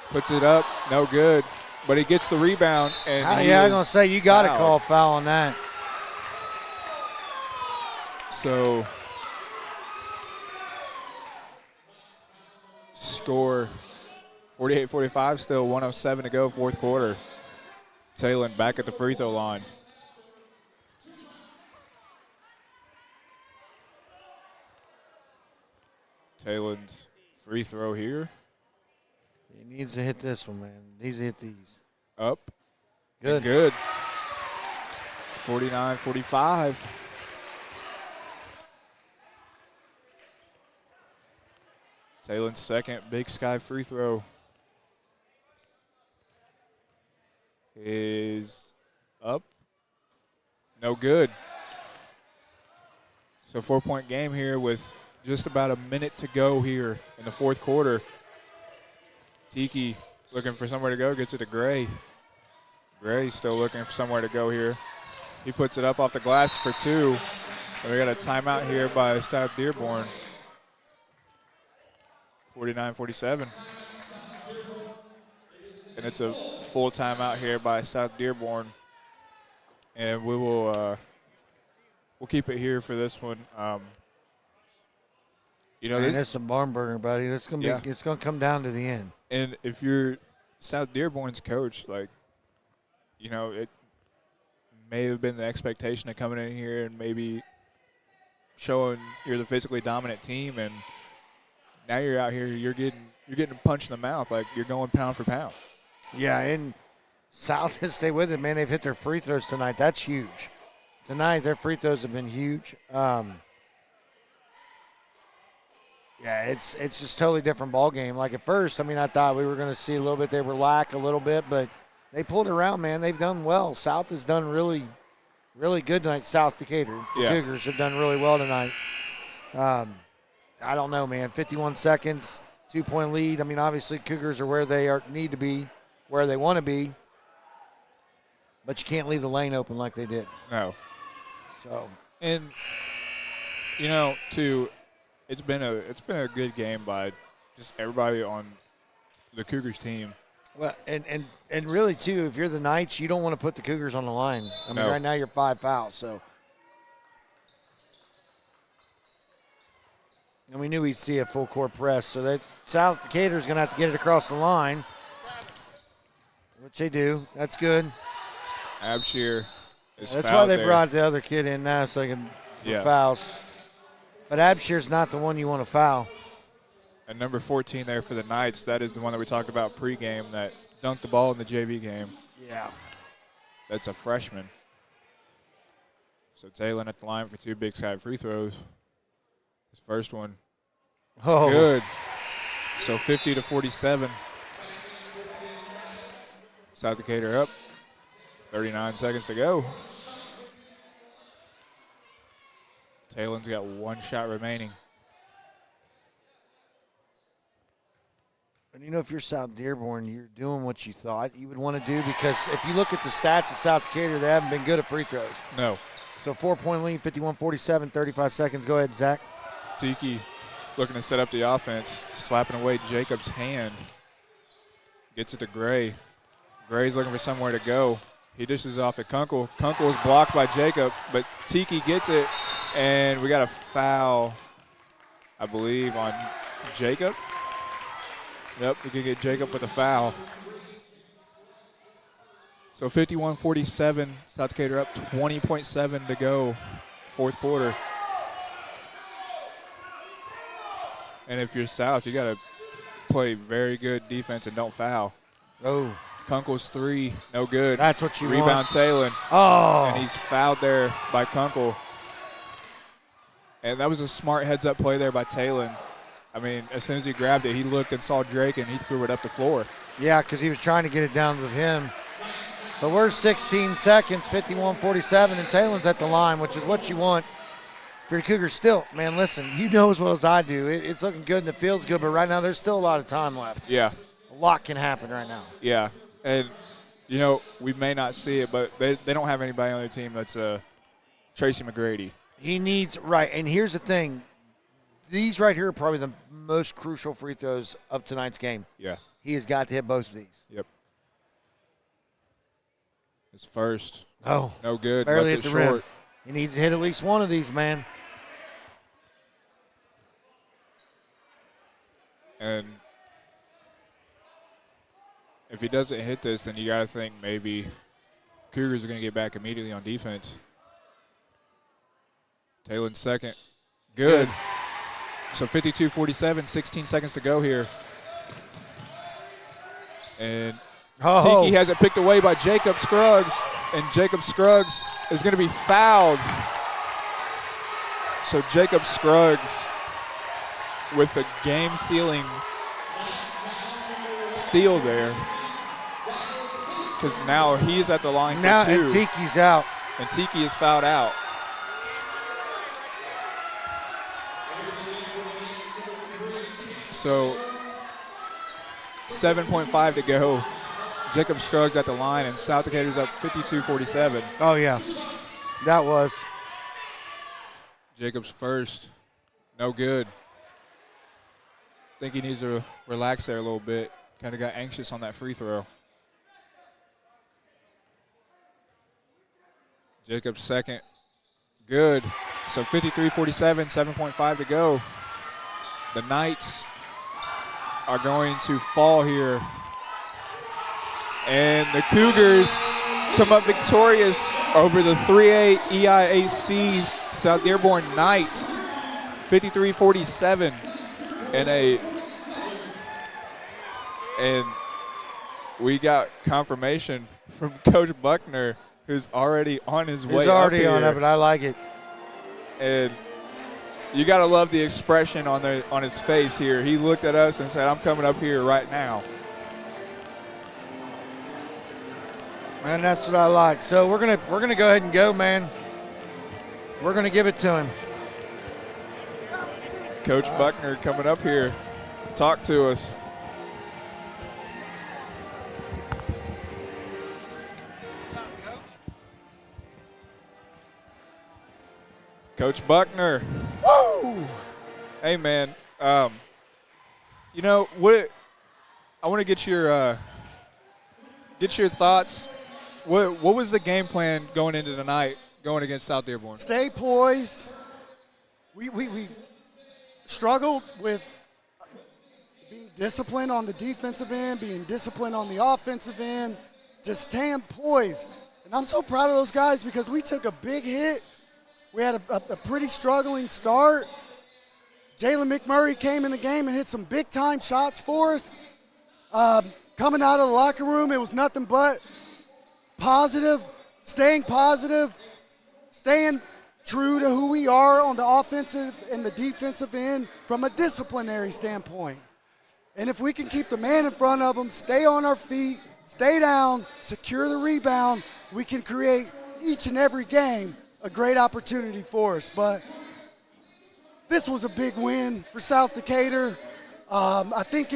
puts it up, no good, but he gets the rebound. And I'm going to say you got to call a foul on that. So score 48-45, still 1:07 to go, fourth quarter. Taylor back at the free throw line. Taylor's free throw here. He needs to hit this one, man. He needs to hit these. Up. Good. Good. 49-45. Taylor's second Big Sky free throw is up. No good. So 4-point game here with just about a minute to go here in the fourth quarter. Tiki looking for somewhere to go, gets it to Gray. Gray's still looking for somewhere to go here. He puts it up off the glass for 2. And we got a timeout here by South Dearborn. 49-47. And it's a full timeout here by South Dearborn. And we will we'll keep it here for this one. Man, that's a barn burner, buddy. It's gonna come down to the end. And if you're South Dearborn's coach, it may have been the expectation of coming in here and maybe showing you're the physically dominant team, and now you're out here, you're getting punched in the mouth, like you're going pound for pound. Yeah, and South has stayed with it, man. They've hit their free throws tonight. That's huge. Tonight, their free throws have been huge. It's just totally different ball game. Like at first, I thought we were going to see a little bit. They were lack a little bit, but they pulled it around, man. They've done well. South has done really, really good tonight. South Decatur. The Cougars have done really well tonight. I don't know, man. 51 seconds, 2-point lead. Obviously, Cougars are where they need to be, where they want to be, but you can't leave the lane open like they did. No. So. And it's been a good game by just everybody on the Cougars team. Well, and really too, if you're the Knights, you don't want to put the Cougars on the line. No. Right now you're 5 fouls, so. And we knew we'd see a full court press, so that South Decatur is going to have to get it across the line, which they do. That's good. Abshir is That's why they there. brought the other kid in now, so they can for fouls. But Abshir's not the one you want to foul. And number 14 there for the Knights, that is the one that we talked about pregame that dunked the ball in the JV game. Yeah. That's a freshman. So Taylor at the line for 2 Big Sky free throws. His first one. Oh. Good. So 50-47. South Decatur up. 39 seconds to go. Taylor's got 1 shot remaining. And if you're South Dearborn, you're doing what you thought you would want to do, because if you look at the stats of South Decatur, they haven't been good at free throws. No. So 4-point lead, 51-47, 35 seconds. Go ahead, Zach. Tiki looking to set up the offense, slapping away Jacob's hand. Gets it to Gray. Gray's looking for somewhere to go. He dishes off at Kunkel. Kunkel is blocked by Jacob, but Tiki gets it, and we got a foul, I believe, on Jacob. Yep, we can get Jacob with a foul. So 51-47, South Decatur up 20.7 to go, fourth quarter. And if you're South, you got to play very good defense and don't foul. Oh. Kunkel's three, no good. That's what you want. Rebound Talon. Oh. And he's fouled there by Kunkel. And that was a smart heads-up play there by Talon. I mean, as soon as he grabbed it, he looked and saw Drake, and he threw it up the floor. Yeah, because he was trying to get it down with him. But we're 16 seconds, 51-47, and Talon's at the line, which is what you want for the Cougars. Still, man, listen, you know as well as I do, it's looking good and it feels good, but right now there's still a lot of time left. Yeah. A lot can happen right now. Yeah. And, you know, we may not see it, but they don't have anybody on their team that's Tracy McGrady. He needs, right, and here's the thing. These right here are probably the most crucial free throws of tonight's game. Yeah. He has got to hit both of these. Yep. His first. Oh. No good. Barely Left hit it the short. rim. He needs to hit at least one of these, man. And if he doesn't hit this, then you got to think maybe Cougars are going to get back immediately on defense. Talon's second. Good. So 52-47, 16 seconds to go here. And Tiki has it picked away by Jacob Scruggs, and Jacob Scruggs is going to be fouled. So Jacob Scruggs with a game-sealing steal there, because now he's at the line for two. And Tiki's out. And Tiki is fouled out. So 7.5 to go. Jacob Scruggs at the line, and South Decatur's up 52-47. Oh, yeah. That was. Jacob's first. No good. Think he needs to relax there a little bit. Kind of got anxious on that free throw. Jacob's second. Good. So 53-47, 7.5 to go. The Knights are going to fall here. And the Cougars come up victorious over the 3A EIAC South Dearborn Knights, 53-47. And we got confirmation from Coach Buckner, who's already on his way. He's already up on here. it, but I like it. And you got to love the expression on his face here. He looked at us and said, "I'm coming up here right now." Man, that's what I like. So we're gonna go ahead and go, man. We're gonna give it to him. Coach Buckner coming up here, talk to us. Coach Buckner. Woo! Hey, man. You know what? I want to get your thoughts. What was the game plan going into tonight, going against South Dearborn? Stay poised. We struggled with being disciplined on the defensive end, being disciplined on the offensive end, just staying poised. And I'm so proud of those guys because we took a big hit. We had a pretty struggling start. Jalen McMurray came in the game and hit some big-time shots for us. Coming out of the locker room, it was nothing but positive, staying true to who we are on the offensive and the defensive end from a disciplinary standpoint. And if we can keep the man in front of them, stay on our feet, stay down, secure the rebound, we can create each and every game a great opportunity for us. But this was a big win for South Decatur. I think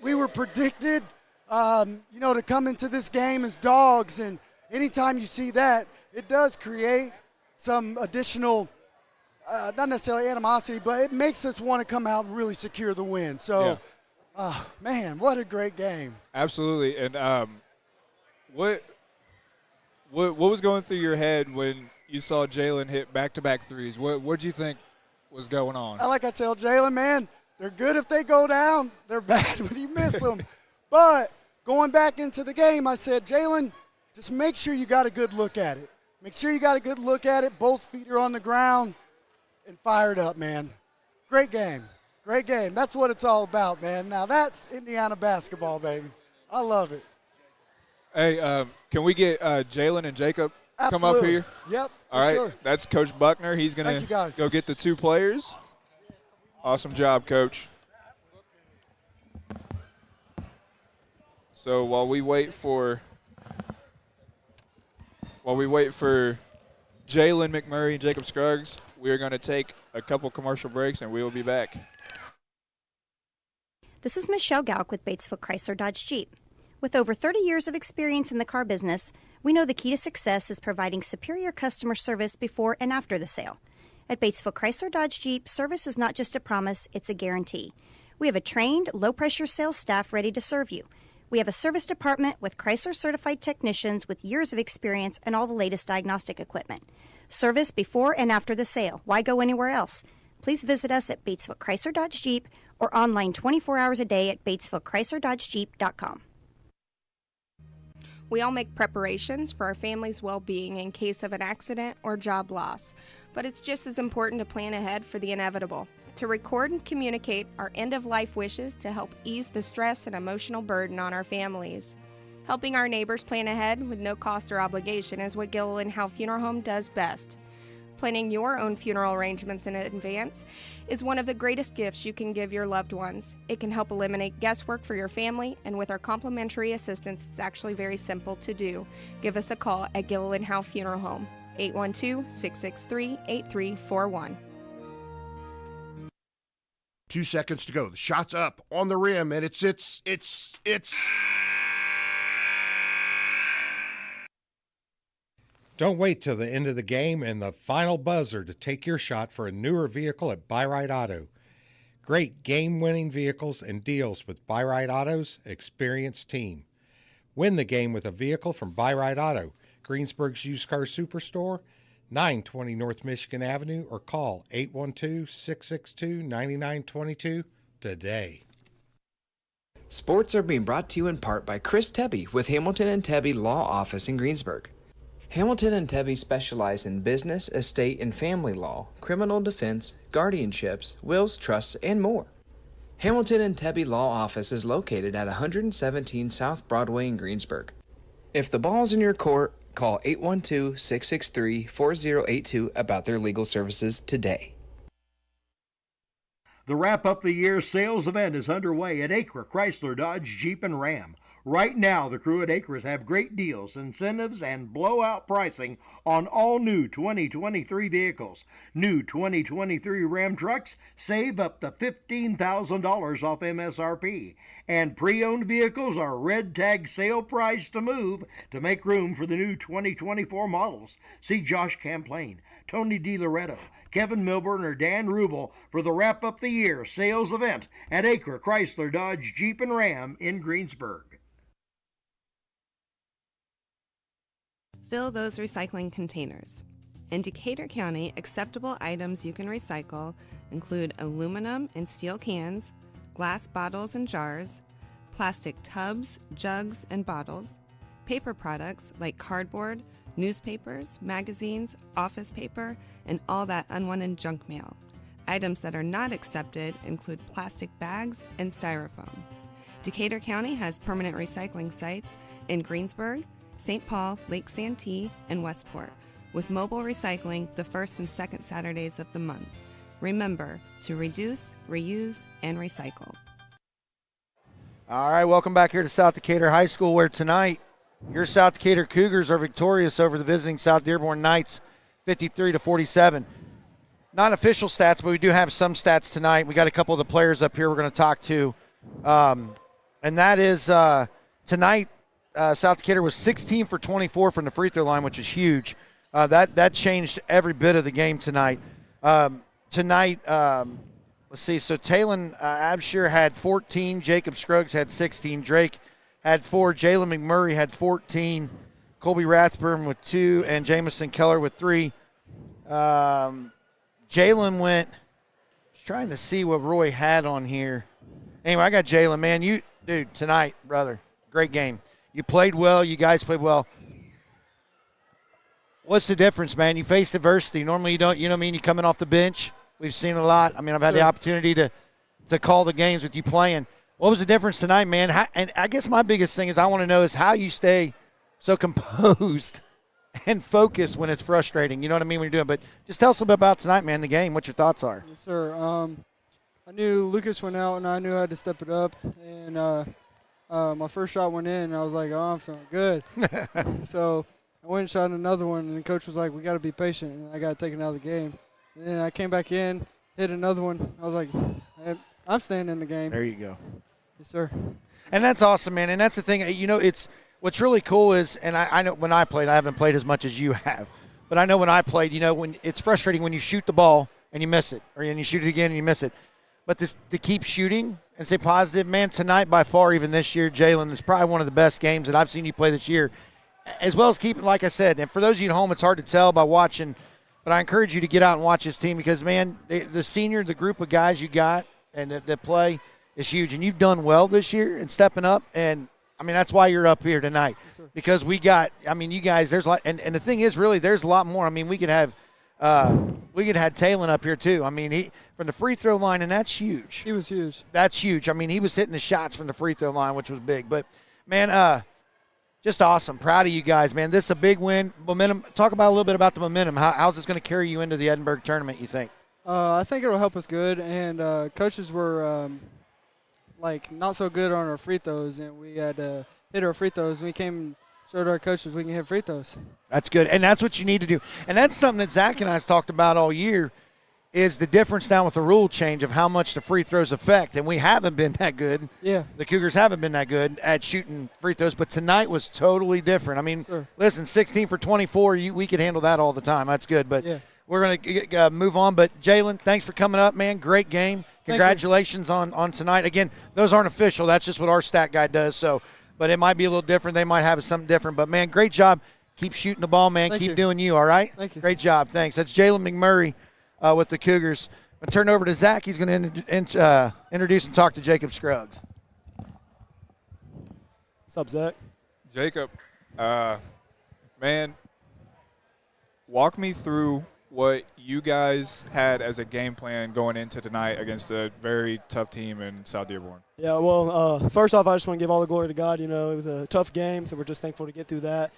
we were predicted, to come into this game as dogs, and anytime you see that, it does create some additional, not necessarily animosity, but it makes us want to come out and really secure the win. So, man, what a great game. Absolutely. And, What was going through your head when you saw Jalen hit back-to-back threes? What did you think was going on? Like I tell Jalen, man, they're good if they go down. They're bad when you miss them. But going back into the game, I said, Jalen, just make sure you got a good look at it. Make sure you got a good look at it. Both feet are on the ground and fire it up, man. Great game. Great game. That's what it's all about, man. Now that's Indiana basketball, baby. I love it. Hey, can we get Jalen and Jacob come up Absolutely. here? Yep, All right, sure. That's Coach Buckner. He's going to go get the two players. Awesome job, Coach. So while we wait for Jalen McMurray and Jacob Scruggs, we are going to take a couple commercial breaks, and we will be back. This is Michelle Galk with Batesville Chrysler Dodge Jeep. With over 30 years of experience in the car business, we know the key to success is providing superior customer service before and after the sale. At Batesville Chrysler Dodge Jeep, service is not just a promise, it's a guarantee. We have a trained, low-pressure sales staff ready to serve you. We have a service department with Chrysler-certified technicians with years of experience and all the latest diagnostic equipment. Service before and after the sale. Why go anywhere else? Please visit us at Batesville Chrysler Dodge Jeep or online 24 hours a day at BatesvilleChryslerDodgeJeep.com. We all make preparations for our family's well-being in case of an accident or job loss, but it's just as important to plan ahead for the inevitable, to record and communicate our end-of-life wishes to help ease the stress and emotional burden on our families. Helping our neighbors plan ahead with no cost or obligation is what Gilliland Howe Funeral Home does best. Planning your own funeral arrangements in advance is one of the greatest gifts you can give your loved ones. It can help eliminate guesswork for your family, and with our complimentary assistance, it's actually very simple to do. Give us a call at Gilliland Howe Funeral Home, 812-663-8341. 2 seconds to go. The shot's up on the rim, and it's. Don't wait till the end of the game and the final buzzer to take your shot for a newer vehicle at Buyride Auto. Great game-winning vehicles and deals with Buyride Auto's experienced team. Win the game with a vehicle from Buyride Auto, Greensburg's used car superstore, 920 North Michigan Avenue, or call 812-662-9922 today. Sports are being brought to you in part by Chris Tebby with Hamilton and Tebby Law Office in Greensburg. Hamilton and Tebby specialize in business, estate, and family law, criminal defense, guardianships, wills, trusts, and more. Hamilton and Tebby Law Office is located at 117 South Broadway in Greensburg. If the ball's in your court, call 812-663-4082 about their legal services today. The Wrap Up the Year sales event is underway at Acre Chrysler Dodge Jeep and Ram. Right now, the crew at Acres have great deals, incentives, and blowout pricing on all new 2023 vehicles. New 2023 Ram trucks save up to $15,000 off MSRP. And pre-owned vehicles are red tag sale price to move to make room for the new 2024 models. See Josh Camplain, Tony DiLoretto, Kevin Milburn, or Dan Rubel for the Wrap Up the Year sales event at Acre Chrysler Dodge Jeep and Ram in Greensburg. Fill those recycling containers. In Decatur County, acceptable items you can recycle include aluminum and steel cans, glass bottles and jars, plastic tubs, jugs, and bottles, paper products like cardboard, newspapers, magazines, office paper, and all that unwanted junk mail. Items that are not accepted include plastic bags and styrofoam. Decatur County has permanent recycling sites in Greensburg, St. Paul, Lake Santee, and Westport, with mobile recycling the first and second Saturdays of the month. Remember to reduce, reuse, and recycle. All right, welcome back here to South Decatur High School, where tonight your South Decatur Cougars are victorious over the visiting South Dearborn Knights, 53-47. Not official stats, but we do have some stats tonight. We got a couple of the players up here we're going to talk to, and that is tonight. South Decatur was 16 for 24 from the free throw line, which is huge. That changed every bit of the game tonight. Let's see. So Talon Abshire had 14. Jacob Scruggs had 16. Drake had 4. Jalen McMurray had 14. Colby Rathburn with 2, and Jamison Keller with 3. Jalen went – just trying to see what Roy had on here. Anyway, I got Jalen. Man, dude, tonight, brother, great game. You played well. You guys played well. What's the difference, man? You faced adversity. Normally you don't, you know what I mean? You're coming off the bench. We've seen a lot. I mean, I've had the opportunity to call the games with you playing. What was the difference tonight, man? And I guess my biggest thing is I want to know is how you stay so composed and focused when it's frustrating. You know what I mean when you're doing it. But just tell us a little bit about tonight, man, the game, what your thoughts are. Yes, sir. I knew Lucas went out, and I knew I had to step it up. And my first shot went in, and I was like, oh, I'm feeling good. So I went and shot another one, and the coach was like, we got to be patient, and I got to take it out of the game. And then I came back in, hit another one. I was like, I'm staying in the game. There you go. Yes, sir. And that's awesome, man. And that's the thing, you know, it's what's really cool is, and I know when I played, I haven't played as much as you have, but I know when I played, you know, when it's frustrating when you shoot the ball and you miss it, or then you shoot it again and you miss it. But to keep shooting and stay positive, man, tonight by far, even this year, Jalen, is probably one of the best games that I've seen you play this year, as well as keeping, like I said, and for those of you at home, it's hard to tell by watching, but I encourage you to get out and watch this team because, man, the group of guys you got and that play is huge. And you've done well this year and stepping up. And, I mean, that's why you're up here tonight. Yes, because we got – I mean, you guys, there's a lot – and the thing is, really, there's a lot more. I mean, we could have Talon up here too. I mean, he from the free throw line, and that's huge. He was huge. That's huge. I mean, he was hitting the shots from the free throw line, which was big. But, man, just awesome. Proud of you guys, man. This is a big win. Momentum. Talk about a little bit about the momentum. How's this going to carry you into the Edinburgh tournament, you think? I think it'll help us good. And coaches were, not so good on our free throws, and we had to hit our free throws. We came and showed our coaches we can hit free throws. That's good, and that's what you need to do. And that's something that Zach and I has talked about all year is the difference now with the rule change of how much the free throws affect. And we haven't been that good. Yeah. The Cougars haven't been that good at shooting free throws, but tonight was totally different. I mean, Listen, 16 for 24, we could handle that all the time. That's good, but we're going to move on. But, Jalen, thanks for coming up, man. Great game. Congratulations on tonight. Again, those aren't official. That's just what our stat guy does. So, but it might be a little different. They might have something different. But, man, great job. Keep shooting the ball, man. Keep doing you, all right? Thank you. Great job. Thanks. That's Jalen McMurray with the Cougars. I'm going to turn over to Zach. He's going to introduce and talk to Jacob Scruggs. What's up, Zach? Jacob, man, walk me through what you guys had as a game plan going into tonight against a very tough team in South Dearborn. Yeah, well, first off, I just want to give all the glory to God. You know, it was a tough game, so we're just thankful to get through that.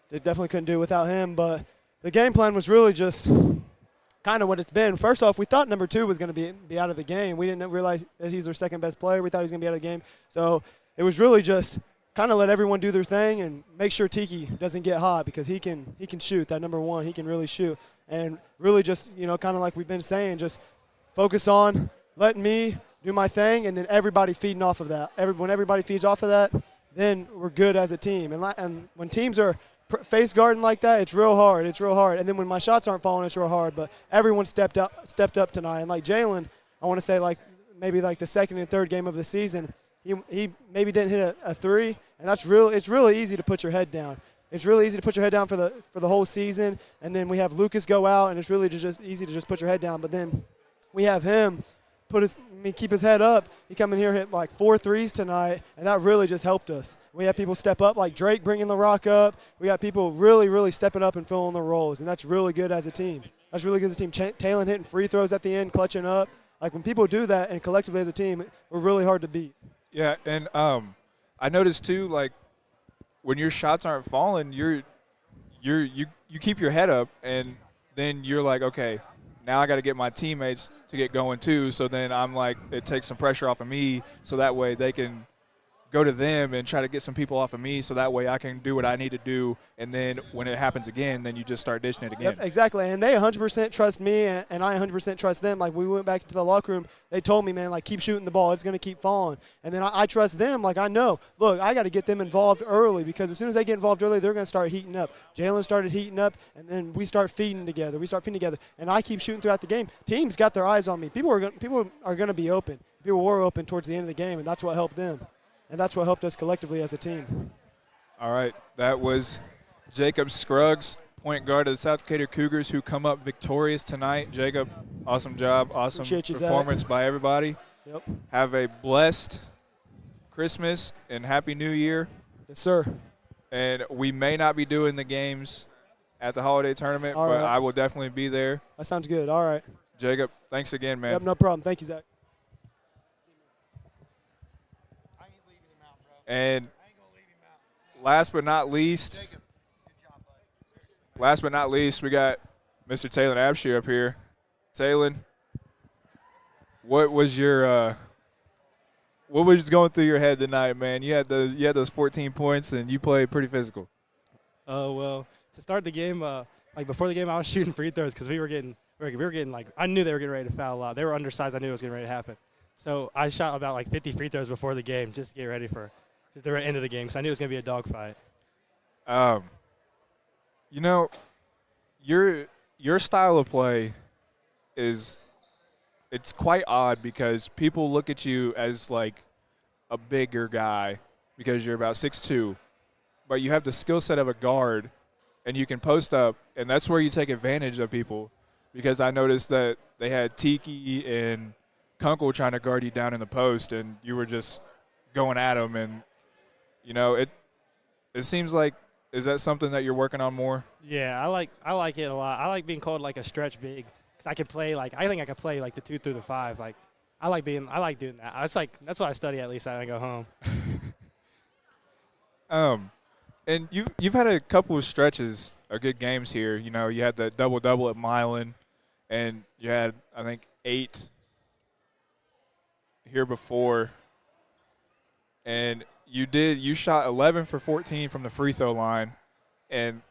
They definitely couldn't do it without him, but the game plan was really just kind of what it's been. First off, we thought number 2 was going to be out of the game. We didn't realize that he's their second best player. We thought he was going to be out of the game. So it was really just kind of let everyone do their thing and make sure Tiki doesn't get hot because he can shoot. That number 1, he can really shoot. And really just, you know, kind of like we've been saying, just focus on letting me do my thing and then everybody feeding off of that. When everybody feeds off of that, then we're good as a team. And when teams are face guarding like that, it's real hard. It's real hard. And then when my shots aren't falling, it's real hard. But everyone stepped up tonight. And like Jalen, I want to say maybe the second and third game of the season, he maybe didn't hit a 3, and it's really easy to put your head down. It's really easy to put your head down for the whole season. And then we have Lucas go out, and it's really just easy to just put your head down. But then we have him keep his head up. He come in here, hit 4 threes tonight, and that really just helped us. We have people step up, like Drake bringing the rock up. We got people really, really stepping up and filling the roles, and that's really good as a team. That's really good as a team. Talon hitting free throws at the end, clutching up. Like when people do that and collectively as a team, we're really hard to beat. Yeah, and I noticed too, like when your shots aren't falling, you keep your head up, and then you're like, okay, now I got to get my teammates to get going too. So then I'm like, it takes some pressure off of me, so that way they can go to them and try to get some people off of me, so that way I can do what I need to do. And then when it happens again, then you just start dishing it again. Yep, exactly. And they 100% trust me, and I 100% trust them. Like we went back to the locker room, they told me, man, like keep shooting the ball. It's going to keep falling. And then I trust them. Like I know, look, I got to get them involved early because as soon as they get involved early, they're going to start heating up. Jalen started heating up, and then we start feeding together. And I keep shooting throughout the game. Teams got their eyes on me. People are going to be open. People were open towards the end of the game, and that's what helped them. and that's what helped us collectively as a team. All right, that was Jacob Scruggs, point guard of the South Decatur Cougars, who come up victorious tonight. Jacob, awesome job, awesome Appreciate you, performance Zach. by everybody. Yep. Have a blessed Christmas and Happy New Year. Yes, sir. And we may not be doing the games at the holiday tournament, All but right. I will definitely be there. That sounds good. All right. Jacob, thanks again, man. Yep, no problem. Thank you, Zach. And last but not least, we got Mr. Talon Abshire up here. Talon, what was going through your head tonight, man? You had those 14 points and you played pretty physical. Well, to start the game, like before the game, I was shooting free throws because we were getting like, I knew they were getting ready to foul a lot. They were undersized. I knew it was getting ready to happen. So I shot about like 50 free throws before the game just to get ready for the end of the game because I knew it was going to be a dogfight. You know, your style of play it's quite odd because people look at you as like a bigger guy because you're about 6'2", but you have the skill set of a guard and you can post up, and that's where you take advantage of people because I noticed that they had Tiki and Kunkel trying to guard you down in the post and you were just going at them, and you know, it seems like, is that something that you're working on more? Yeah, I like it a lot. I like being called like a stretch big because I think I could play like the 2 through the 5. Like I like doing that. That's what I study at least when I go home. And you've had a couple of stretches of good games here. You know, you had the double at Milan, and you had I think 8 here before, and you shot 11 for 14 from the free throw line, and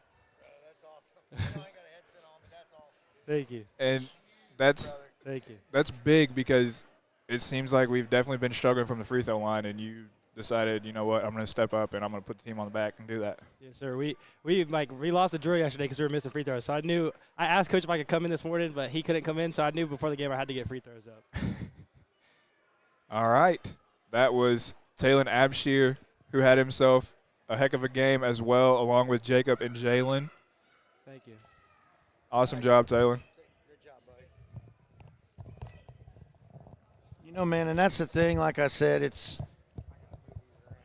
That's awesome. I got a headset on, but that's awesome. Thank you. And Thank you. That's big because it seems like we've definitely been struggling from the free throw line, and you decided, you know what, I'm going to step up and I'm going to put the team on the back and do that. Yes, sir. We lost the drill yesterday because we were missing free throws. So I asked Coach if I could come in this morning, but he couldn't come in. So I knew before the game I had to get free throws up. All right. That was Talon Abshire, who had himself a heck of a game as well, along with Jacob and Jalen. Thank you. Awesome job, Taylor. Good job, buddy. You know, man, and that's the thing. Like I said, it's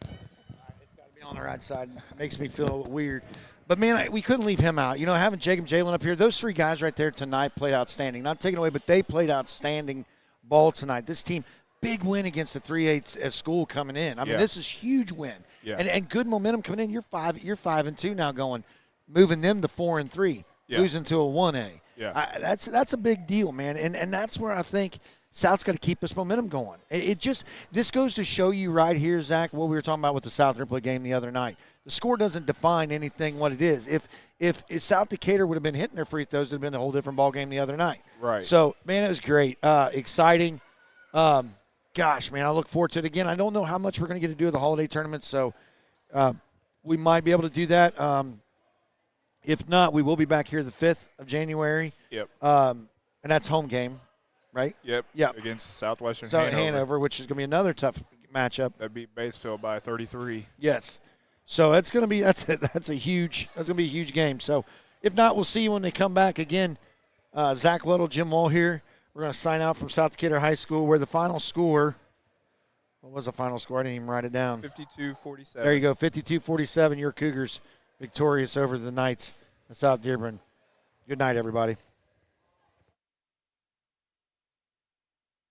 got to be on the right side. Makes me feel weird. But, man, we couldn't leave him out. You know, having Jacob Jalen up here, those 3 guys right there tonight played outstanding. Not taken away, but they played outstanding ball tonight. This team, big win against the 3-8 at school coming in. I mean, this is huge win. Yeah. And good momentum coming in. You're 5-2 now going, moving them to 4-3, losing to a 1A. Yeah. That's a big deal, man. And that's where I think South's got to keep this momentum going. This goes to show you right here, Zach, what we were talking about with the South Ripley game the other night. The score doesn't define anything what it is. If South Decatur would have been hitting their free throws, it would have been a whole different ball game the other night. Right. So, man, it was great. Exciting. Gosh, man, I look forward to it again. I don't know how much we're going to get to do with the holiday tournament, so we might be able to do that. If not, we will be back here the 5th of January. Yep. And that's home game, right? Yep. Against Southwestern Hanover, which is going to be another tough matchup. That beat Batesville by 33. Yes. So that's going to be that's going to be a huge game. So if not, we'll see you when they come back again. Zach Little, Jim Wall here. We're going to sign out from South Decatur High School, where the final score. What was the final score? I didn't even write it down. 52-47. There you go, 52-47. Your Cougars victorious over the Knights of South Dearborn. Good night, everybody.